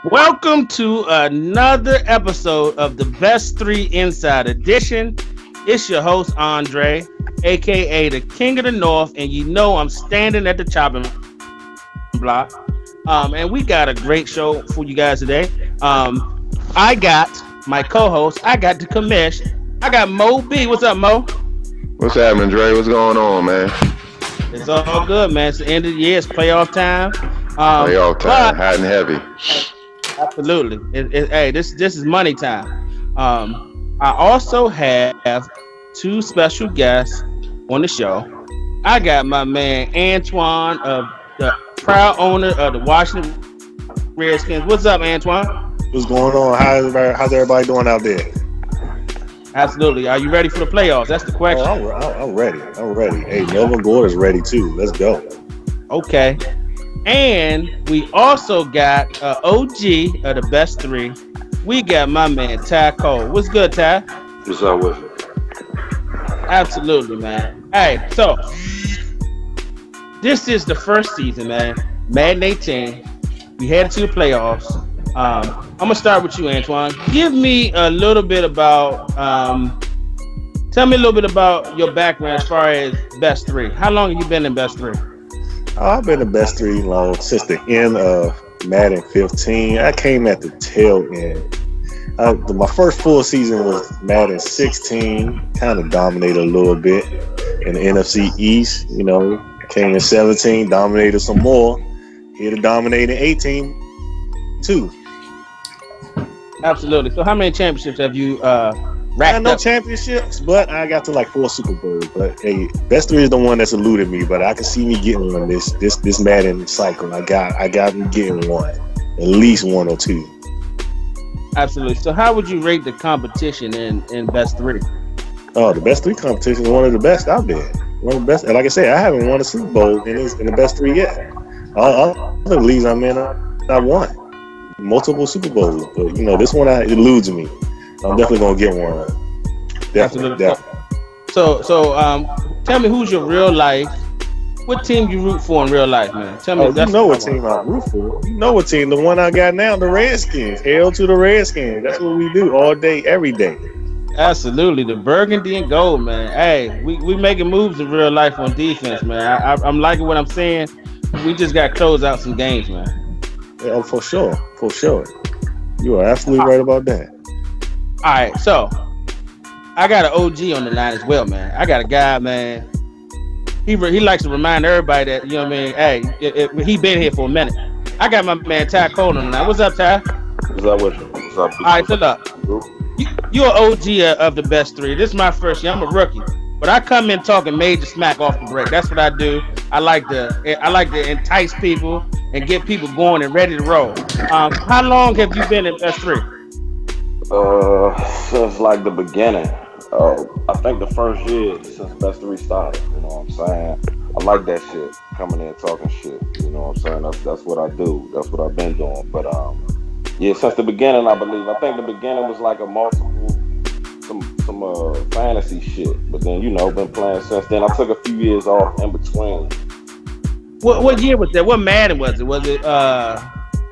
Welcome to another episode of the Best Three Inside Edition. It's your host, Andre, aka the King of the North, and you know I'm standing at the chopping block. And we got a great show for you guys today. I got my co-host, I got the commish, I got Mo B. What's up, Mo? What's happening, Dre? What's going on, man? It's all good, man. It's the end of the year. It's playoff time. Playoff time, hot and heavy. Absolutely. Hey, this is money time. I also have two special guests on the show. I got my man Antoine, the proud owner of the Washington Redskins. What's up, Antoine? What's going on? How's everybody doing out there? Absolutely. Are you ready for the playoffs? That's the question. I'm ready. I'm ready. Hey, Melvin Gordon's ready too. Let's go. Okay. And we also got OG of the Best Three. We got my man Ty Cole. What's good, Ty? What's up with it? Absolutely, man. Hey, so this is the first season, man. Madden 18. We headed to the playoffs. I'm gonna start with you, Antoine. Give me a little bit about. Tell me a little bit about your background as far as Best Three. How long have you been in Best Three? I've been the Best Three since the end of Madden 15. I came at the tail end. My first full season was Madden 16. Kind of dominated a little bit in the NFC East. You know, came in 17, dominated some more. Here to dominate in 18 too. Absolutely. So, how many championships have you racked no up? championships, but I got to like 4 Super Bowls. But hey, Best Three is the one that's eluded me. But I can see me getting one this Madden cycle. I got me getting one, at least 1 or 2. Absolutely. So, how would you rate the competition in Best Three? Oh, the Best Three competition is one of the best out there. One of the best. And like I said, I haven't won a Super Bowl in the Best Three yet. All the leagues I'm in, I won multiple Super Bowls. But you know, this one eludes me. I'm definitely gonna get one. Definitely. So, tell me who's your real life. What team you root for in real life, man? Tell me. You know what team I root for. You know what team? The one I got now, the Redskins. Hail to the Redskins. That's what we do all day, every day. Absolutely, the burgundy and gold, man. Hey, we making moves in real life on defense, man. I'm liking what I'm saying. We just got to close out some games, man. Yeah, for sure. You are absolutely right about that. All right, so I got an OG on the line as well, man. I got a guy, man. He likes to remind everybody that, you know what I mean, hey, he been here for a minute. I got my man Ty Cole on the line. What's up, Ty? What's up with you? What's up? All right, so look. You're an OG of the Best Three. This is my first year. I'm a rookie. But I come in talking major smack off the break. That's what I do. I like to entice people and get people going and ready to roll. How long have you been in Best Three? Since like the beginning. I think the first year since Best Three started. You know what I'm saying? I like that shit. Coming in talking shit. You know what I'm saying? That's what I do. That's what I've been doing. But yeah, since the beginning, I believe. I think the beginning was like some fantasy shit. But then, you know, been playing since then. I took a few years off in between. What year was that? What Madden was it? Was it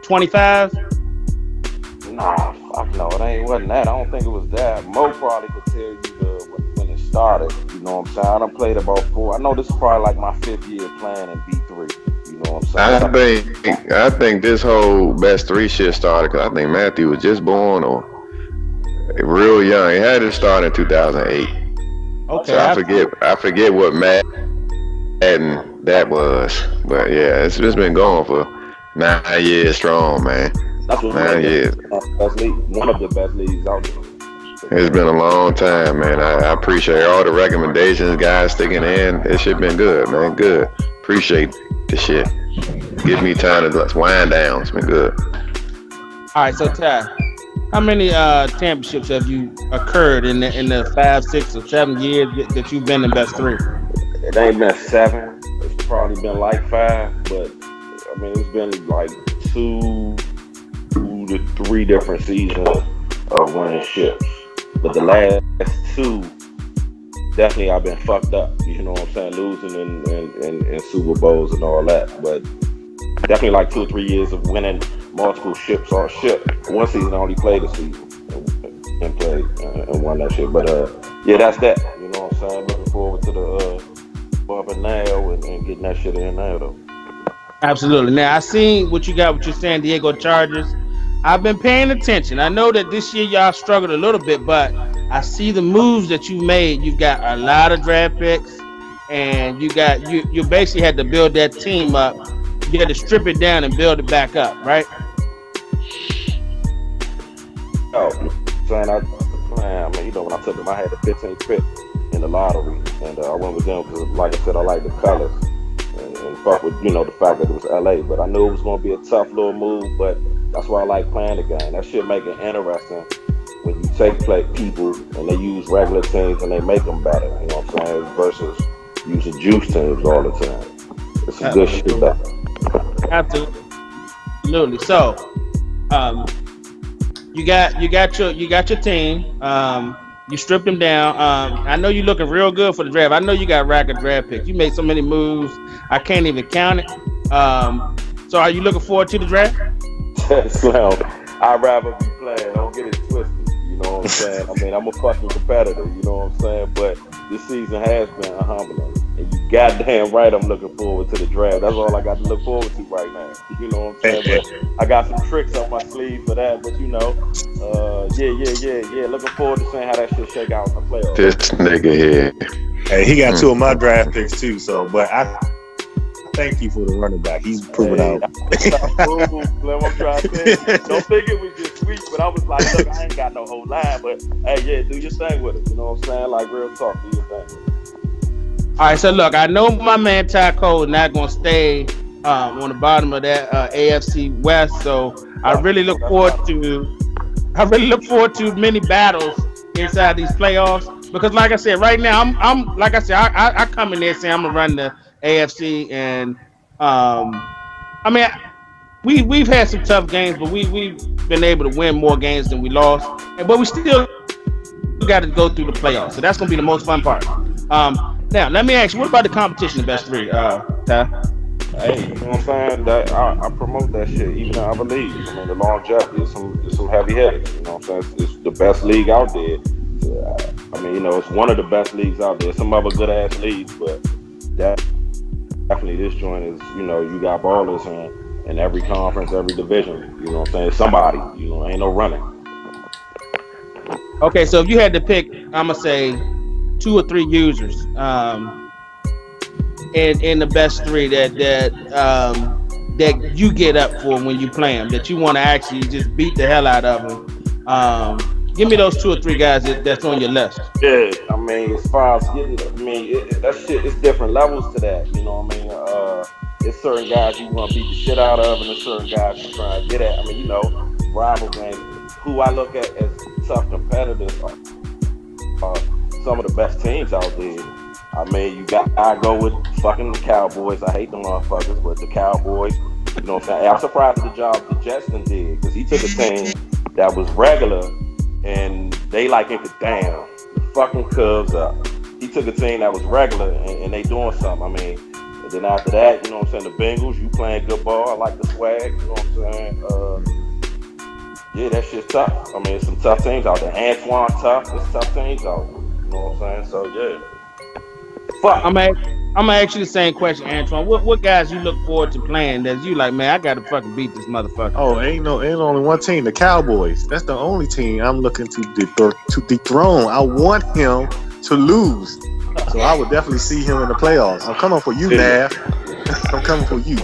25? Nah, fuck no, wasn't that. I don't think it was that. Mo probably could tell you when it started. You know what I'm saying? I done played about 4. I know this is probably like my 5th year playing in B3. You know what I'm saying? I think this whole Best Three shit started because I think Matthew was just born or real young. He had to start in 2008. Okay. So I forget what Madden that was, but yeah, it's just been going for 9 years strong, man. That's what 9 years. One of the best leagues out there. It's been a long time, man. I appreciate all the recommendations, guys sticking in. This shit been good, man. Good. Appreciate the shit. Give me time to wind down. It's been good. All right, so Ty, how many championships have you occurred in the 5, 6, or 7 years that you've been in Best Three? It ain't been 7. It's probably been like 5, but I mean it's been like 2 to 3 different seasons of winning ships. But the last 2, definitely I've been fucked up. You know what I'm saying? Losing in Super Bowls and all that. But definitely like 2 or 3 years of winning multiple ships on ship. One season I only played a season and played and won that shit. But yeah, that's that. You know what I'm saying? Looking forward to the bumping now and getting that shit in there though. Absolutely. Now I seen what you got with your San Diego Chargers. I've been paying attention. I know that this year y'all struggled a little bit, but I see the moves that you made. You've got a lot of draft picks, and you basically had to build that team up. You had to strip it down and build it back up, right? Oh, saying I mean, you know, when I took them, I had the 15th pick in the lottery, and I went with them because, like I said, I like the colors and fuck with, you know, the fact that it was LA. But I knew it was going to be a tough little move, but that's why I like playing the game. That shit make it interesting when you take people and they use regular teams and they make them better, you know what I'm saying, versus using juice teams all the time. It's some good shit though. Absolutely. So, you got your team. You stripped them down. I know you're looking real good for the draft. I know you got rack of draft picks. You made so many moves, I can't even count it. So, are you looking forward to the draft? Slam, I'd rather be playing. Don't get it twisted. You know what I'm saying? I mean, I'm a fucking competitor. You know what I'm saying? But this season has been humbling. And you goddamn right, I'm looking forward to the draft. That's all I got to look forward to right now. You know what I'm saying? But I got some tricks up my sleeve for that. But you know, yeah. Looking forward to seeing how that shit shake out in the playoffs. This nigga here. Hey, he got 2 of my draft picks too. So, but I thank you for the running back. He's proven out. I'm trying to say, don't think it was just sweet, but I was like, look, I ain't got no whole line, but hey, yeah, do your thing with it. You know what I'm saying? Like real talk, do your thing with it. All right, so look, I know my man Ty Cole is not gonna stay on the bottom of that AFC West, so I really look forward to many battles inside these playoffs because, like I said, right now I'm like I said, I come in there saying I'm gonna run the AFC, and I mean we've had some tough games, but we've been able to win more games than we lost, but we still got to go through the playoffs, so that's gonna be the most fun part. Now let me ask you, what about the competition, the best three, Ty? Hey, you know what I'm saying? That I promote that shit, even in other leagues. I mean, the longevity is some heavy hitters. You know what I'm saying? It's the best league out there. I mean, you know, it's one of the best leagues out there. Some other good ass leagues, but definitely this joint is, you know, you got ballers in every conference, every division. You know what I'm saying? Somebody, you know, ain't no running. Okay, so if you had to pick, I'm gonna say 2 or 3 users in the best 3 that you get up for when you play them, that you want to actually just beat the hell out of them. Give me those 2 or 3 guys that's on your list. Yeah, I mean, as far as getting, that shit, it's different levels to that. You know what I mean? It's certain guys you want to beat the shit out of, and there's certain guys you trying to get at. I mean, you know, rival games. Who I look at as tough competitors are some of the best teams out there. I mean, I go with fucking the Cowboys. I hate them motherfuckers, but the Cowboys, you know what I'm saying? I'm surprised at the job the Jetson did, because he took a team that was regular and they like it down. The fucking Cubs up. He took a team that was regular and they doing something. I mean, and then after that, you know what I'm saying, the Bengals, you playing good ball. I like the swag, you know what I'm saying? Yeah, that shit's tough. I mean, it's some tough teams out there. Antoine tough. There's tough teams out there. You know what I'm saying? So, yeah. Fuck. I'm gonna ask you the same question, Antoine. What guys you look forward to playing that you like, man, I gotta fucking beat this motherfucker? Oh, ain't only one team, the Cowboys. That's the only team I'm looking to dethrone. I want him to lose. So I would definitely see him in the playoffs. I'm coming for you, Nav. I'm coming for you.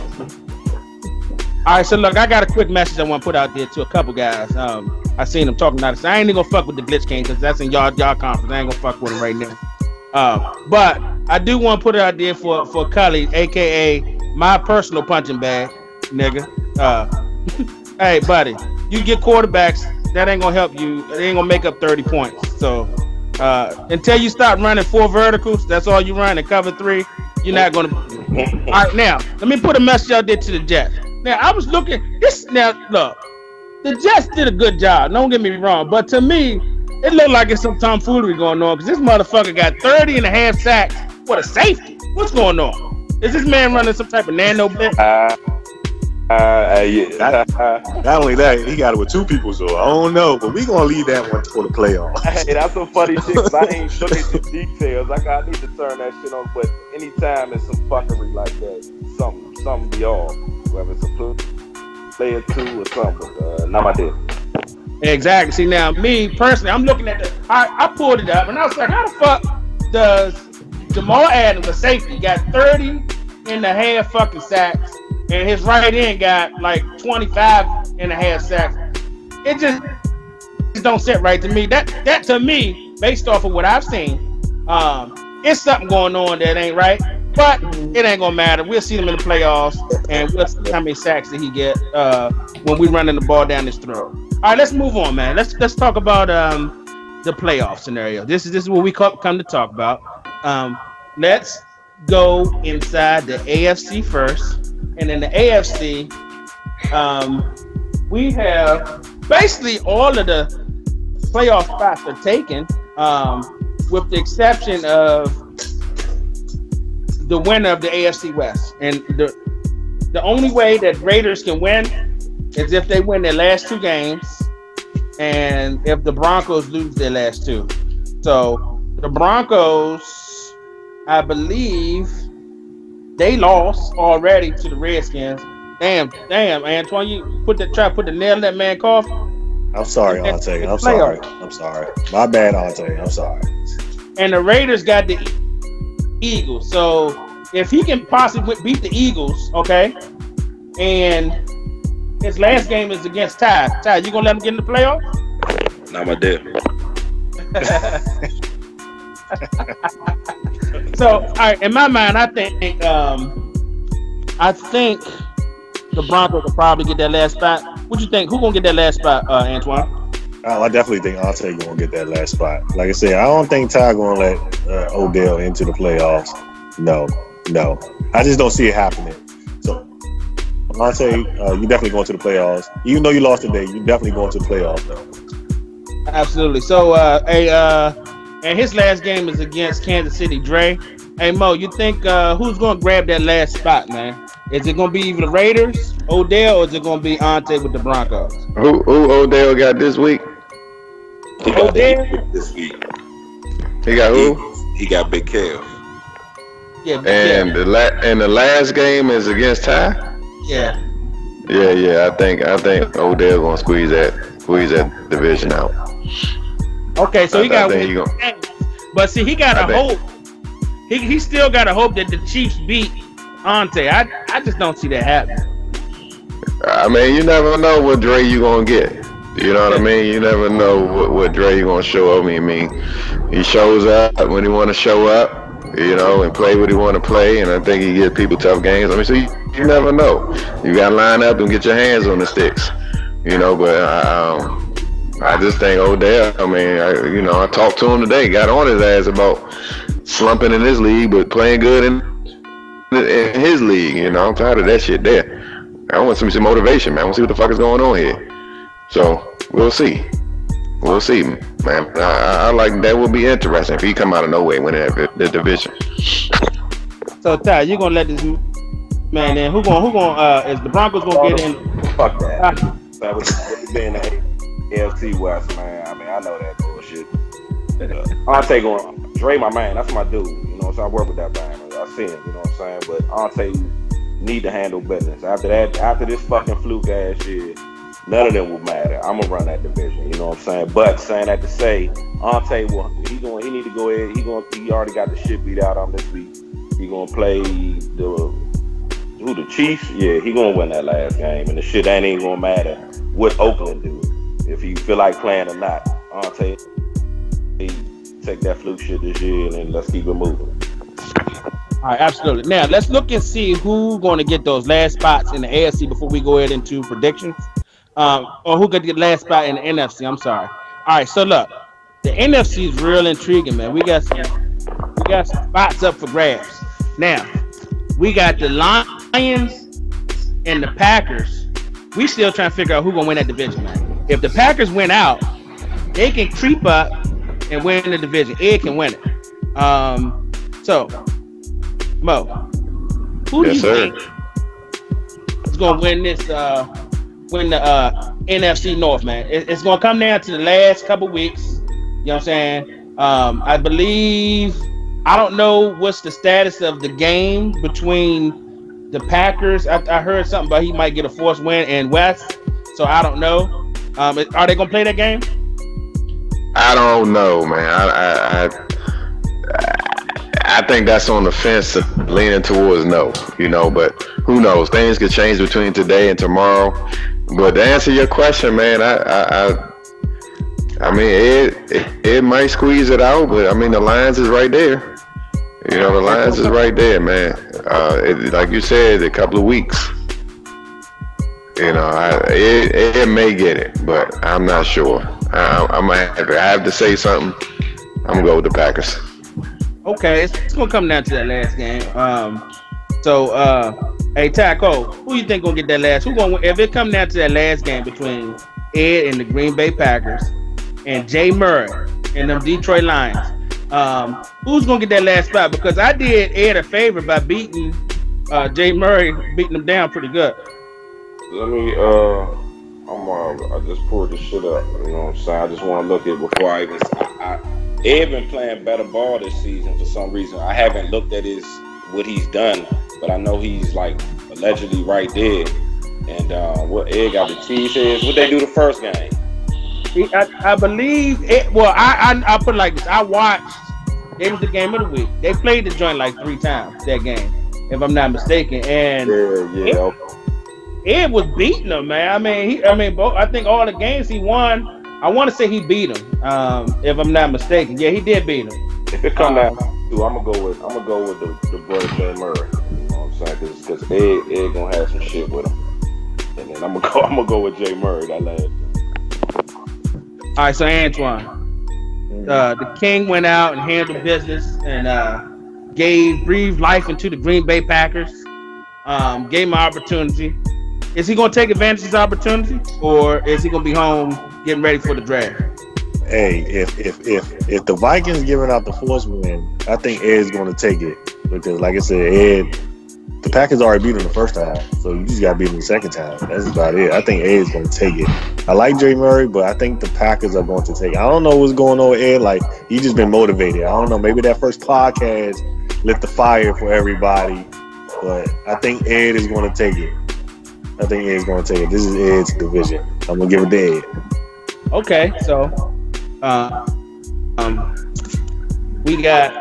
All right, so look, I got a quick message I want to put out there to a couple guys. I seen them talking about it. So I ain't even gonna fuck with the Glitch King because that's in y'all conference. I ain't gonna fuck with him right now. But I do want to put it out there for Cully, aka my personal punching bag, nigga. Hey, buddy, you get quarterbacks, that ain't gonna help you. It ain't gonna make up 30 points. So until you start running 4 verticals, that's all you run, and cover 3, you're not gonna. All right, now let me put a message out there to the Jets. Now I was looking this. Now look, the Jets did a good job. Don't get me wrong, but to me, it looked like it's some tomfoolery going on because this motherfucker got 30.5 sacks. What a safety! What's going on? Is this man running some type of nano blitz? Not only that, he got it with 2 people, so I don't know. But we gonna leave that one for the playoffs. Hey, that's some funny shit. Cause I ain't looking at the details. I need to turn that shit on. But anytime it's some fuckery like that, something be off. Whether it's a player 2 or something. Not my dick. Exactly. See, now me personally, I'm looking at I pulled it up and I was like, how the fuck does Jamal Adams, a safety, got 30.5 fucking sacks, and his right end got like 25.5 sacks? It just don't sit right to me. That to me, based off of what I've seen, it's something going on that ain't right. But it ain't gonna matter. We'll see them in the playoffs, and we'll see how many sacks that he get when we running the ball down his throat. All right, let's move on, man. Let's talk about the playoff scenario. This is what we come to talk about. Let's go inside the AFC first, and in the AFC, we have basically all of the playoff spots are taken, with the exception of the winner of the AFC West. And the only way that Raiders can win is if they win their last 2 games, and if the Broncos lose their last 2. So the Broncos, I believe, they lost already to the Redskins. Damn, Antoine, you try to put the nail in that man's coffin. I'm sorry, Ante. I'm sorry. My bad, Ante. I'm sorry. And the Raiders got the Eagles. So if he can possibly beat the Eagles, okay, and his last game is against Ty. Ty, you gonna let him get in the playoffs? Not my dick. So, all right, in my mind, I think the Broncos will probably get that last spot. What you think? Who gonna get that last spot, Antoine? I definitely think Ante gonna get that last spot. Like I said, I don't think Ty gonna let Odell into the playoffs. No. I just don't see it happening. So, Ante, you definitely going to the playoffs. Even though you lost today, you definitely going to the playoffs, though. Absolutely. So, and his last game is against Kansas City. Dre, hey Mo, you think who's gonna grab that last spot, man? Is it gonna be either the Raiders, Odell, or is it gonna be Ante with the Broncos? Who Odell got this week? He got Odell this week. He got who? He got Big Kev. Yeah. And the last game is against Ty. Yeah. Yeah. I think Odell gonna squeeze that division out. Okay, so he got one. But see, he got a hope. He still got a hope that the Chiefs beat Ante. I just don't see that happening. I mean, you never know what Dre you gonna get. You know what I mean? You never know what Dre you gonna show up. I mean, he shows up when he want to show up, you know, and play what he want to play. And I think he gives people tough games. I mean, so you never know. You gotta line up and get your hands on the sticks, you know. But I just think Odell. I mean, I talked to him today. Got on his ass about slumping in his league, but playing good in his league. You know, I'm tired of that shit there. I want some motivation, man. I want to see what the fuck is going on here. So we'll see, man. I like that. Will be interesting if he come out of nowhere winning the division. So Ty, you gonna let this man in? Who gonna is the Broncos gonna get in? Fuck that. That was being the AFC West, man. I mean, I know that bullshit. Ante going, Dre, my man. That's my dude. You know, so I work with that man. I see him. You know what I'm saying? But Ante need to handle business. After this fucking fluke ass shit. None of them will matter. I'm gonna run that division. You know what I'm saying? But saying that to say, Ante he need to go ahead. He already got the shit beat out on this week. He gonna play the Chiefs. Yeah, he gonna win that last game, and the shit ain't gonna matter what Oakland do if he feel like playing or not. Ante take that fluke shit this year, and then let's keep it moving. All right, absolutely. Now let's look and see who's going to get those last spots in the AFC before we go ahead into predictions. Or who could get the last spot in the NFC? I'm sorry. All right, so look, the NFC is real intriguing, man. We got some spots up for grabs. Now, we got the Lions and the Packers. We still trying to figure out who's gonna win that division, man. If the Packers win out, they can creep up and win the division. Ed can win it. So, Mo, who do you think is gonna win this? Win the NFC North, man. It's gonna come down to the last couple weeks. You know what I'm saying? I believe. I don't know what's the status of the game between the Packers. I heard something about he might get a forced win in West, so I don't know. Are they gonna play that game? I don't know, man. I think that's on the fence, leaning towards no, you know. But who knows? Things could change between today and tomorrow. But to answer your question, man, I mean, it might squeeze it out, but I mean, the Lions is right there. You know, the Lions is right there, man. Like you said, a couple of weeks. You know, it may get it, but I'm not sure. I have to say something. I'm gonna go with the Packers. Okay, it's gonna come down to that last game. Hey Taco, who you think gonna get that last? Who gonna win? If it come down to that last game between Ed and the Green Bay Packers and Jay Murray and them Detroit Lions, who's gonna get that last spot? Because I did Ed a favor by beating Jay Murray, beating him down pretty good. Let me I just pulled this shit up. You know what I'm saying? I just want to look at it before I even. Ed been playing better ball this season for some reason. I haven't looked at what he's done, but I know he's like allegedly right there. And what Ed got the cheese is what they do the first game. I believe it. Well, I put it like this. I watched. It was the game of the week. They played the joint like 3 times that game, if I'm not mistaken. And Ed was beating them, man. I think all the games he won. I want to say he beat him, if I'm not mistaken. Yeah, he did beat him. If it come down to, I'm gonna go with the brother Jay Murray. You know what I'm saying? Because Ed gonna have some shit with him, and then I'm gonna go with Jay Murray. That last. All right, so Antoine, the King went out and handled business and breathed life into the Green Bay Packers. Gave him an opportunity. Is he gonna take advantage of his opportunity, or is he gonna be home getting ready for the draft? Hey, if the Vikings giving out the force win, I think Ed's going to take it because, like I said, the Packers already beat him the first time, so you just got to beat him the second time. That's about it. I think Ed's going to take it. I like Jay Murray, but I think the Packers are going to take it. I don't know what's going on with Ed. Like, he just been motivated. I don't know. Maybe that first podcast lit the fire for everybody, but I think Ed is going to take it. This is Ed's division. I'm going to give it to Ed. Okay, so we got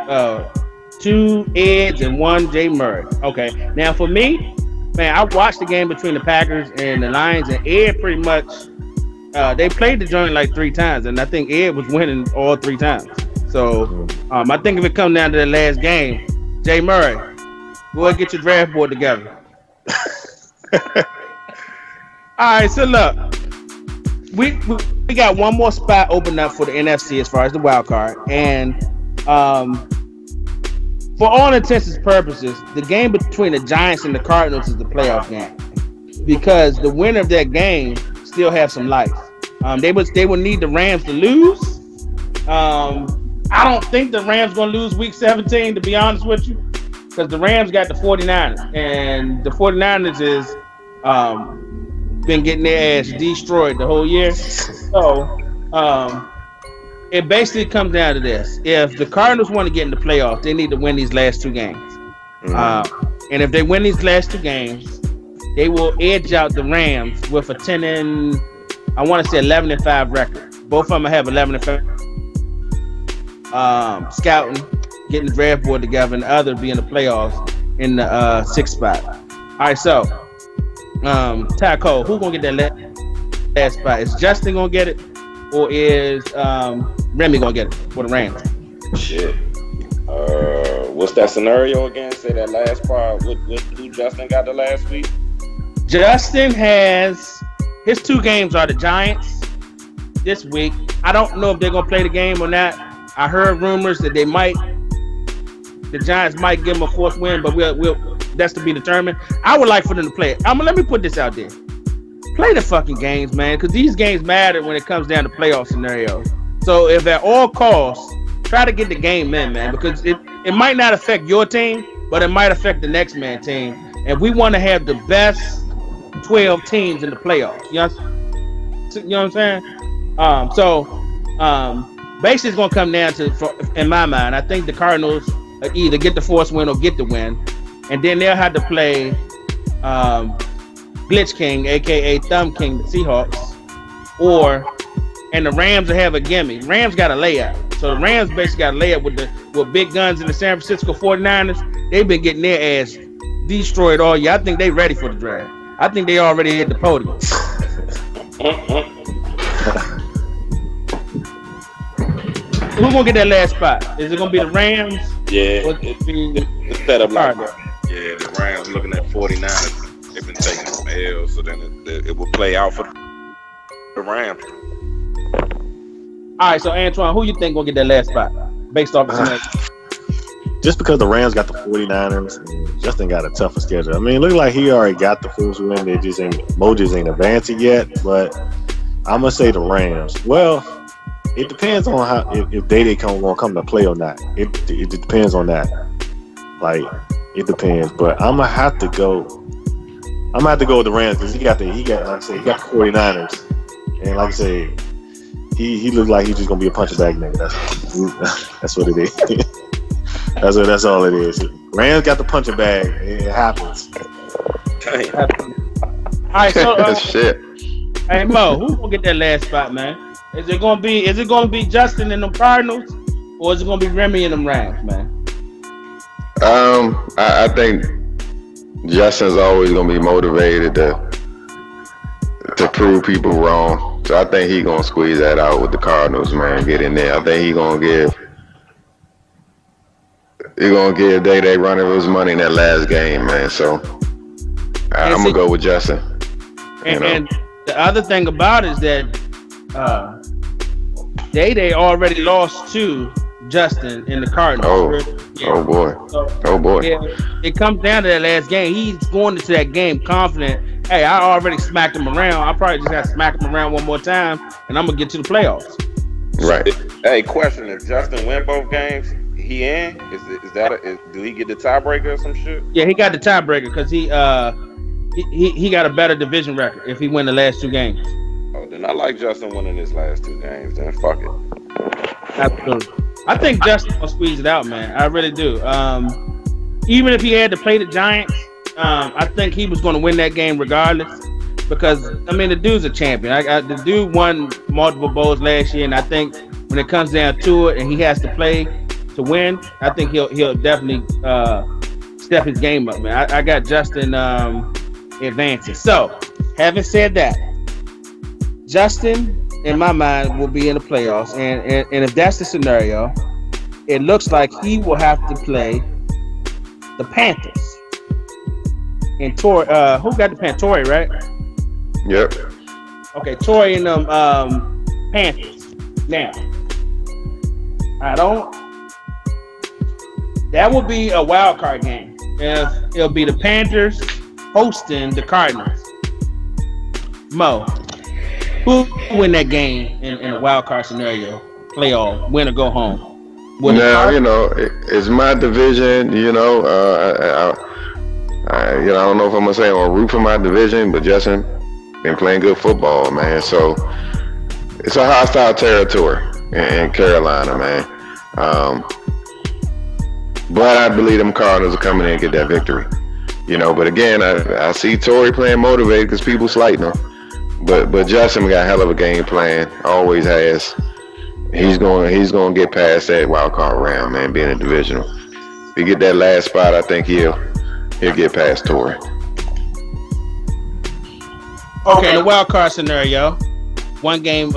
2 Eds and 1 Jay Murray. Okay, now for me, man, I watched the game between the Packers and the Lions, and Ed pretty much they played the joint like 3 times, and I think Ed was winning all 3 times. So I think if it comes down to the last game, Jay Murray, go ahead and get your draft board together. All right, so look. We got one more spot open up for the NFC as far as the wild card, and for all intents and purposes, the game between the Giants and the Cardinals is the playoff game because the winner of that game still has some life. They would need the Rams to lose. I don't think the Rams gonna lose Week 17, to be honest with you, because the Rams got the 49ers, and the 49ers is been getting their ass destroyed the whole year. So it basically comes down to this. If the Cardinals want to get in the playoffs, they need to win these last 2 games. And if they win these last 2 games, they will edge out the Rams with a 11-5 record. Both of them have 11-5. Scouting, getting the draft board together, and the other be in the playoffs in the 6th spot. All right, so Taco, who gonna get that last spot? Is Justin gonna get it, or is Remy gonna get it for the Rams? Shit. What's that scenario again? Say that last part. Who Justin got the last week? Justin has his 2 games are the Giants this week. I don't know if they're gonna play the game or not. I heard rumors that the Giants might give them a 4th win, but we'll that's to be determined. I would like for them to play it. Let me put this out there. Play the fucking games, man, because these games matter when it comes down to playoff scenarios. So if at all costs, try to get the game in, man, because it might not affect your team, but it might affect the next man's team. And we want to have the best 12 teams in the playoffs. You know what I'm saying? Basically, it's gonna come down to, in my mind, I think the Cardinals either get the force win or get the win, and then they'll have to play Glitch King, aka Thumb King, the Seahawks, and the Rams will have a gimme. Rams got a layout. So the Rams basically got a layout with big guns in the San Francisco 49ers. They've been getting their ass destroyed all year. I think they ready for the draft. I think they already hit the podium. Who's gonna get that last spot? Is it gonna be the Rams? Yeah, it's set up like the Rams looking at 49ers. They've been taking some L's, so then it will play out for the Rams. All right, so Antoine, who you think gonna get that last spot based off of tonight? Just because the Rams got the 49ers, and Justin got a tougher schedule. I mean, it looks like he already got the first win. They just Moses ain't advancing yet, but I'm gonna say the Rams. Well, it depends on how if Day gonna come to play or not. It depends on that. Like, it depends, but I'm gonna have to go. I'm gonna have to go with the Rams because he got the 49ers, and like I say, he looks like he's just gonna be a punching bag nigga. That's what it is. That's all it is. Rams got the punching bag. It happens. All right, so shit. Hey Mo, who's gonna get that last spot, man? Is it gonna be Justin and the Cardinals, or is it gonna be Remy and them Rams, man? I think Justin's always gonna be motivated to prove people wrong. So I think he's gonna squeeze that out with the Cardinals, man. Get in there. I think he's gonna give Day run of his money in that last game, man. So I'm gonna go with Justin. And the other thing about it is that Day already lost to Justin in the Cardinals. Oh boy. Yeah, it comes down to that last game. He's going into that game confident. Hey, I already smacked him around. I probably just got to smack him around one more time, and I'm gonna get to the playoffs. Right. Hey, question: if Justin win both games, he in? Do he get the tiebreaker or some shit? Yeah, he got the tiebreaker because he got a better division record if he win the last two games. Oh, then I like Justin winning his last two games. Then fuck it. Absolutely. I think Justin will squeeze it out, man. I really do. Even if he had to play the Giants, I think he was going to win that game regardless. Because I mean, the dude's a champion. The dude won multiple bowls last year, and I think when it comes down to it, and he has to play to win, I think he'll definitely step his game up, man. I got Justin advancing. So, having said that, Justin, in my mind, will be in the playoffs, and if that's the scenario, it looks like he will have to play the Panthers. And Torrey, who got the Panthers? Torrey, right? Yep. Okay, Torrey and Panthers. Now, that will be a wild card game. It'll be the Panthers hosting the Cardinals. Mo, who win that game in a wild card scenario? Playoff, win or go home? Now, it's my division. I don't know if I'm gonna say I'm gonna root for my division, but Justin been playing good football, man. So it's a hostile territory in Carolina, man. But I believe them Cardinals are coming in and get that victory. But again, I see Torrey playing motivated because people slighting him. But Justin got a hell of a game plan. Always has. He's going to get past that wild card round, man. Being a divisional. If he get that last spot, I think he'll get past Torrey. Okay, the wild card scenario. One game,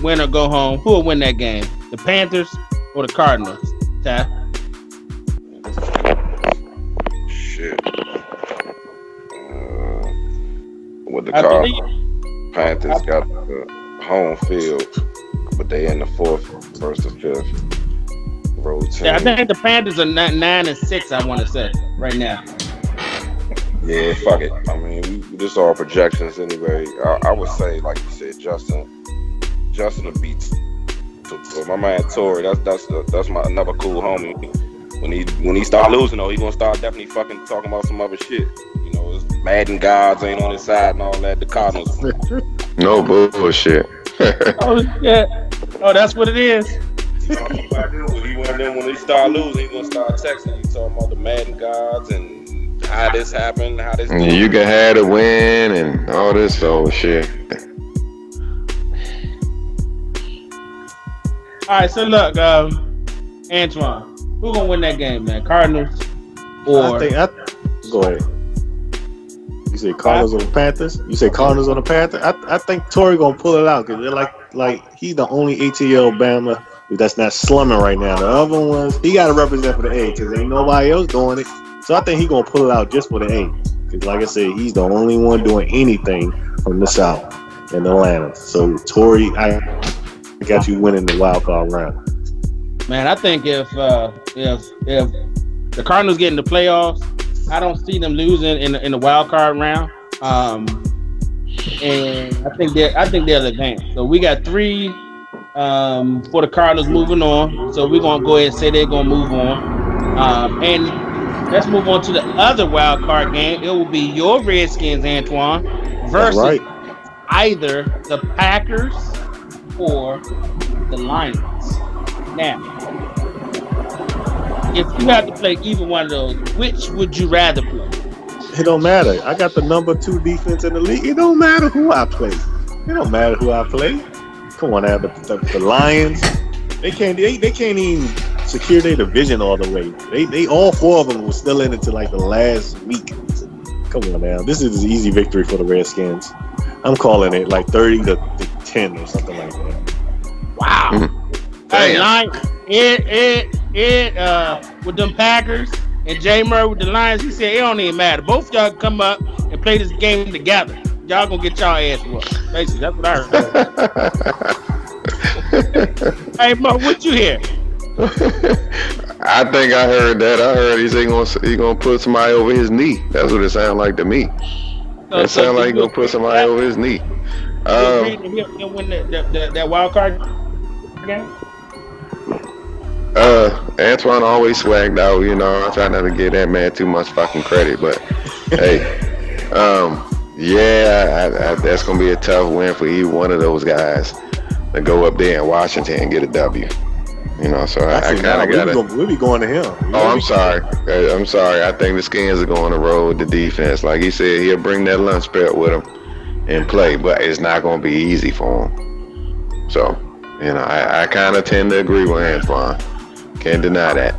win or go home. Who will win that game? The Panthers or the Cardinals? Ty? Shit. With the Cardinals. Panthers got the home field, but they in the fourth versus the fifth road team. Yeah, I think the Panthers are 9-6. I want to say right now. Yeah, fuck it. I mean, this all projections anyway. I would say, like you said, Justin will beat. So my man Torrey, that's my another cool homie. When he start losing though, he gonna start definitely fucking talking about some other shit. his Madden gods ain't on his side and all that. The Cardinals. No bullshit. Oh shit! Oh, that's what it is. When he start losing, he's gonna start texting. He's talking about the Madden gods and how this happened, how this. You can have the win and all this old shit. All right, so look, Antoine, who gonna win that game, man? Cardinals or? Go ahead. You say Cardinals on the Panthers? You say Cardinals on the Panthers? I think Torrey gonna pull it out because they're like he's the only 18-year-old Bama that's not slumming right now. The other ones, he got to represent for the A because ain't nobody else doing it. So I think he gonna pull it out just for the A because, like I said, he's the only one doing anything from the South in Atlanta. So Torrey, I got you winning the wild card round. Man, I think if the Cardinals get in the playoffs, I don't see them losing in the wild card round. And I think they'll advance. So we got 3 for the Cardinals moving on. So we're gonna go ahead and say they're gonna move on. And let's move on to the other wild card game. It will be your Redskins, Antoine, versus either the Packers or the Lions. Now, if you had to play either one of those, which would you rather play? It don't matter. I got the number 2 defense in the league. It don't matter who I play. Come on, now, the Lions. They can't even secure their division all the way. They all 4 of them were still in it to like the last week. Come on now, this is an easy victory for the Redskins. I'm calling it like 30-10 or something like that. Wow. Hey, Lions, with them Packers and Jay Murray with the Lions, he said it don't even matter. Both of y'all come up and play this game together. Y'all gonna get y'all ass whooped. Basically, that's what I heard. Hey, Mo, what you hear? I think I heard that. I heard he gonna put somebody over his knee. That's what it sounded like to me. It sounded like he gonna put somebody over his knee. He'll win that wild card game. Antoine always swagged out, you know. I try not to give that man too much fucking credit, but hey, that's gonna be a tough win for either one of those guys to go up there in Washington and get a W. You know, so I kind of got it. We'll be going to him. I'm sorry. I think the Skins are going to roll with the defense. Like he said, he'll bring that lunch belt with him and play, but it's not going to be easy for him. So, you know, I kind of tend to agree with Antoine. Can't deny that.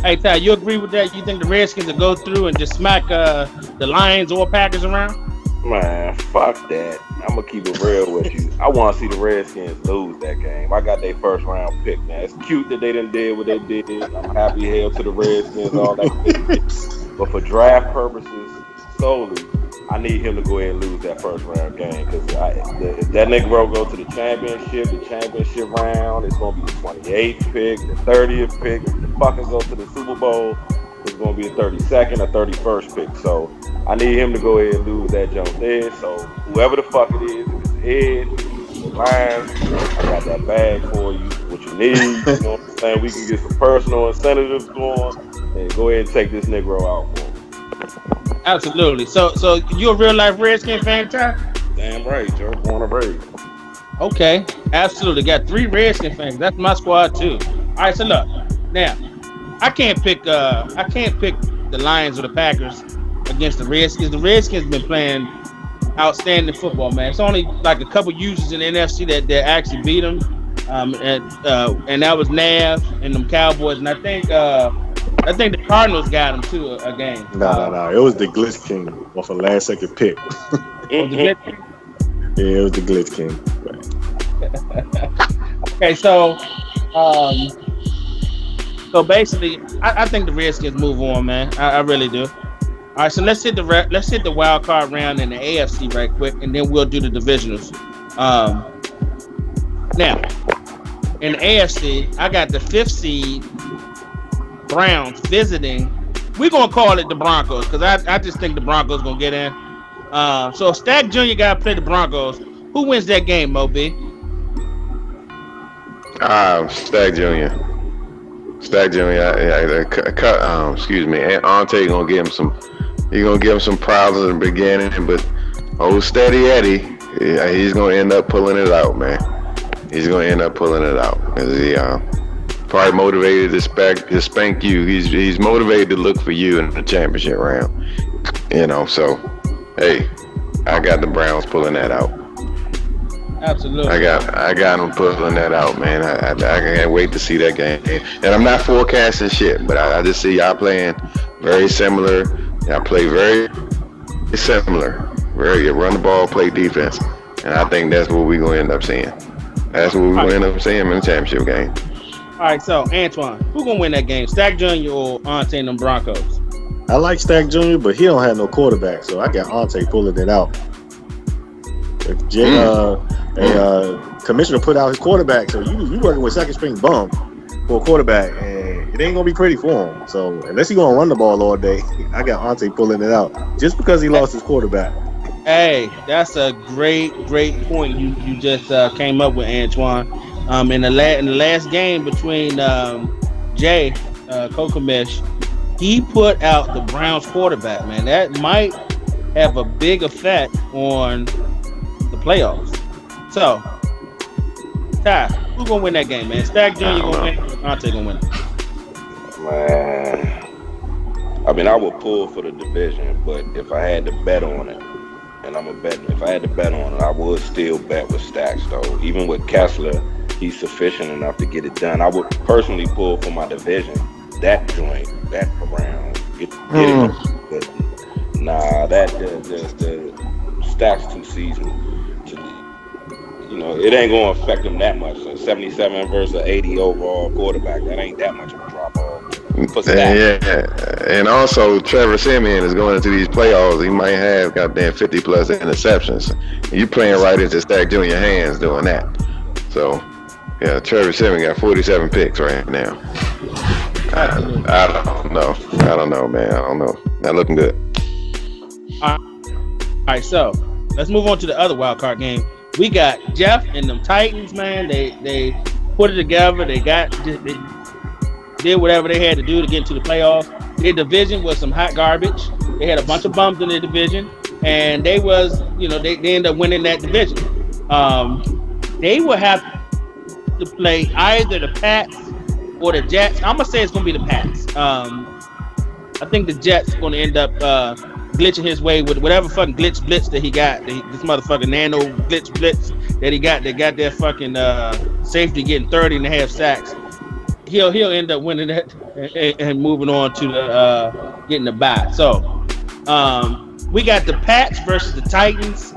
Hey, Ty, you agree with that? You think the Redskins will go through and just smack the Lions or Packers around? Man, fuck that. I'm going to keep it real with you. I want to see the Redskins lose that game. I got their first round pick, man. It's cute that they done did what they did. I'm happy hell to the Redskins, all that shit. But for draft purposes solely, I need him to go ahead and lose that first round game. Because if that Negro go to the championship round, it's going to be the 28th pick, the 30th pick. If the fuckers go to the Super Bowl, it's going to be the 32nd or 31st pick. So I need him to go ahead and lose that jump there. So whoever the fuck it is, if it's Ed, the Lions, I got that bag for you. What you need, you know what I'm saying? We can get some personal incentives going and go ahead and take this Negro out for him. Absolutely. So you a real life Redskin fan, Ty? Damn right, Joe. Born and raised. Okay, absolutely. Got 3 Redskin fans. That's my squad too. All right, so look. Now, I can't pick the Lions or the Packers against the Redskins. The Redskins been playing outstanding football, man. It's only like a couple users in the NFC that actually beat them, and that was Nav and them Cowboys. And I think the Cardinals got them to a game. No. It was the Glitch King off a last second pick. Yeah, it was the Glitch King. Okay, so basically, I think the Redskins move on, man. I really do. All right, so let's hit the wild card round in the AFC right quick, and then we'll do the divisionals. Now, in the AFC, I got the 5th seed Browns visiting. We're gonna call it the Broncos because I just think the Broncos gonna get in. So Stack Jr. got to play the Broncos. Who wins that game, Mo B? Stack Jr. Excuse me. Ante gonna give him some You're gonna give him some problems in the beginning, but old Steady Eddie, he's gonna end up pulling it out, man. He's gonna end up pulling it out. He probably motivated to spank you. He's motivated to look for you in the championship round. You know, so hey, I got the Browns pulling that out. Absolutely. I got them pulling that out, man. I can't wait to see that game. And I'm not forecasting shit, but I just see y'all playing very similar. Y'all play very similar. You run the ball, play defense. And I think that's what we're going to end up seeing. That's what we're going to end up seeing in the championship game. All right, so, Antoine, who's going to win that game? Stack Jr. or Ante and them Broncos? I like Stack Jr., but he don't have no quarterback, so I got Ante pulling it out. If commissioner put out his quarterback, so you working with second string bum for a quarterback, and it ain't gonna be pretty for him. So unless he gonna run the ball all day, I got Ante pulling it out just because he lost his quarterback. Hey, that's a great point you just came up with, Antoine. In the last game between Jay Kokamish, he put out the Browns quarterback. Man, that might have a big effect on the playoffs. So, Ty, who's gonna win that game, man? Stack Jr. gonna win, or Ante gonna win? Man, I mean, I would pull for the division, but if I had to bet on it, and if I had to bet on it, I would still bet with Stacks, though. Even with Kessler, he's sufficient enough to get it done. I would personally pull for my division, that joint, that Browns, get it. But nah, the Stacks 2 seasons. You know, it ain't going to affect them that much. So 77 versus 80 overall quarterback, that ain't that much of a drop off. Yeah, and also Trevor Siemian is going into these playoffs. He might have goddamn 50 plus interceptions. You playing right into Stack Jr. hands doing that. So, yeah, Trevor Siemian got 47 picks right now. I don't know, man. I don't know. Not looking good. All right, so let's move on to the other wild card game. We got Jeff and them Titans, man. They put it together. They did whatever they had to do to get into the playoffs. Their division was some hot garbage. They had a bunch of bums in their division, and they ended up winning that division. They will have to play either the Pats or the Jets. I'm gonna say it's gonna be the Pats. I think the Jets are gonna end up glitching his way with whatever fucking glitch blitz that he got. This motherfucking nano glitch blitz that he got. They got their fucking safety getting 30 and a half sacks. He'll end up winning that and moving on to the getting the bye. So we got the Pats versus the Titans.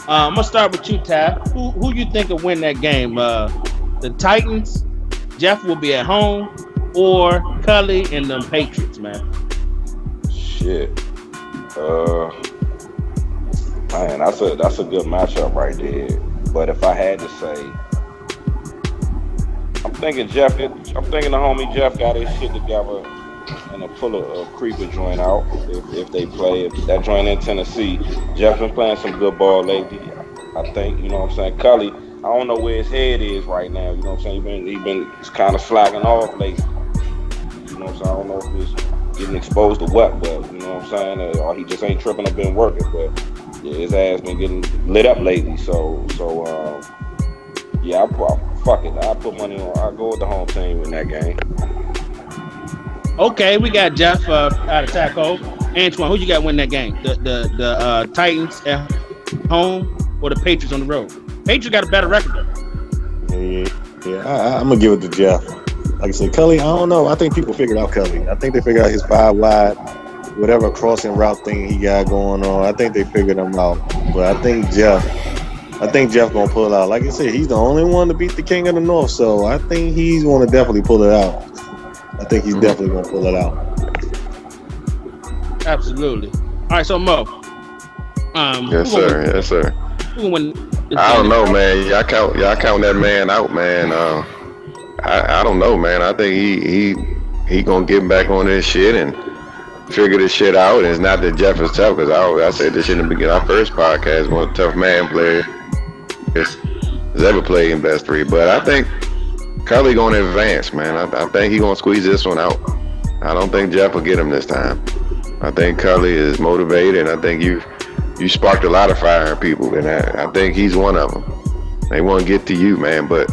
I'm gonna start with you, Ty. Who you think will win that game? The Titans. Jeff will be at home, or Cully and them Patriots, man. Shit. Man, that's a good matchup right there. But if I had to say, I'm thinking the homie Jeff got his shit together and to pull a creeper joint out if they play. If that joint in Tennessee, Jeff been playing some good ball lately. I think, you know what I'm saying. Cully, I don't know where his head is right now. You know what I'm saying. He been kind of slacking off lately. You know what I'm saying. I don't know if it's getting exposed to what, but you know what I'm saying, or he just ain't tripping up been working, but yeah, his ass been getting lit up lately. So yeah, fuck it. I put money on. I go with the home team in that game. Okay, we got Jeff out of Taco. Antoine, who you got win that game? The Titans at home or the Patriots on the road? Patriots got a better record though. Yeah, I'm gonna give it to Jeff. Like I said, Cully, I don't know. I think people figured out Cully. I think they figured out his 5 wide, whatever crossing route thing he got going on. I think they figured him out. But I think Jeff gonna pull out. Like I said, he's the only one to beat the King of the North, so I think he's gonna definitely pull it out. I think he's definitely gonna pull it out. Absolutely. All right, so Mo. Yes, sir. Who gonna win? I don't know, man. Y'all count that man out, man. I don't know, man. I think he gonna get back on this shit and figure this shit out. And it's not that Jeff is tough, because I said this shit in the beginning. Our first podcast, one of the tough man players has ever played in best 3. But I think Cully gonna advance, man. I think he gonna squeeze this one out. I don't think Jeff will get him this time. I think Cully is motivated, and I think you sparked a lot of fire in people, and I think he's one of them. They want to get to you, man, but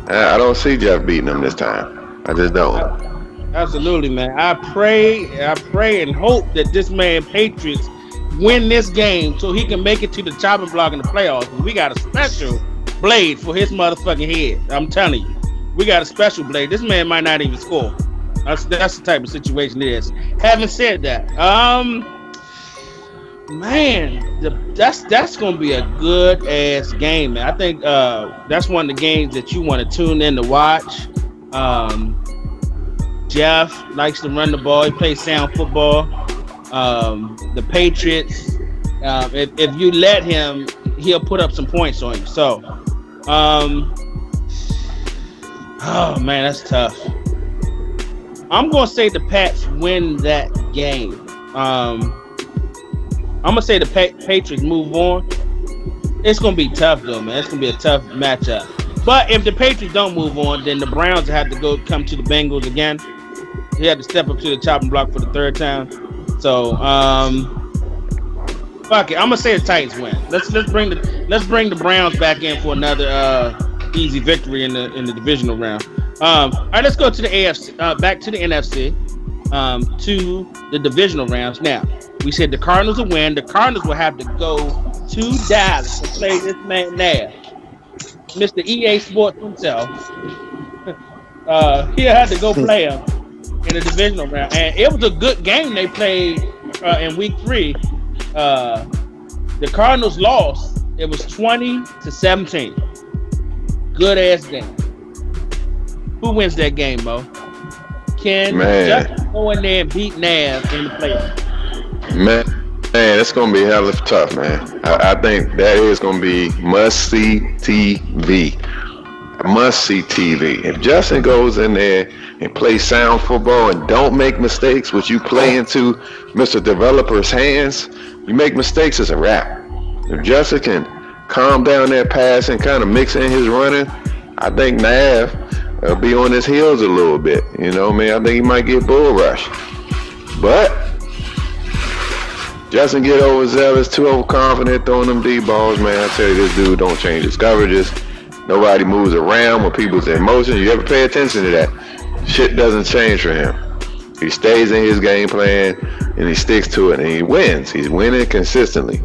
I don't see Jeff beating him this time. I just don't. Absolutely, man. I pray and hope that this man Patriots win this game so he can make it to the chopping block in the playoffs. We got a special blade for his motherfucking head. I'm telling you, we got a special blade. This man might not even score. That's the type of situation it is. Having said that, man, that's gonna be a good ass game, man. I think that's one of the games that you want to tune in to watch. Jeff likes to run the ball. He plays sound football. The Patriots, if you let him, he'll put up some points on you. So, oh man, that's tough. I'm gonna say the Pats win that game. I'm gonna say the Patriots move on. It's gonna be tough though, man. It's gonna be a tough matchup. But if the Patriots don't move on, then the Browns have to come to the Bengals again. He had to step up to the chopping block for the third time. So, fuck it. I'm gonna say the Titans win. Let's bring the Browns back in for another easy victory in the divisional round. All right, let's go to the AFC. Back to the NFC. To the divisional rounds. Now, we said the Cardinals will win. The Cardinals will have to go to Dallas to play this man there, Mr. EA Sports himself. He had to go play him in the divisional round, and it was a good game they played in week 3. The Cardinals lost. It was 20-17. Good ass game. Who wins that game, Mo? Can Justin go in there and beat Nav in the playoffs? Man, it's gonna be hella tough, man. I think that is gonna be must-see TV. Must-see TV. If Justin goes in there and plays sound football and don't make mistakes, which you play into Mr. Developer's hands, you make mistakes, it's a wrap. If Justin can calm down that pass and kind of mix in his running, I think Nav will be on his heels a little bit. You know what I mean? I think he might get bull rushed. But Justin get overzealous, too overconfident, throwing them deep balls, man. I tell you, this dude don't change his coverages. Nobody moves around when people's in motion. You ever pay attention to that? Shit doesn't change for him. He stays in his game plan and he sticks to it and he wins. He's winning consistently.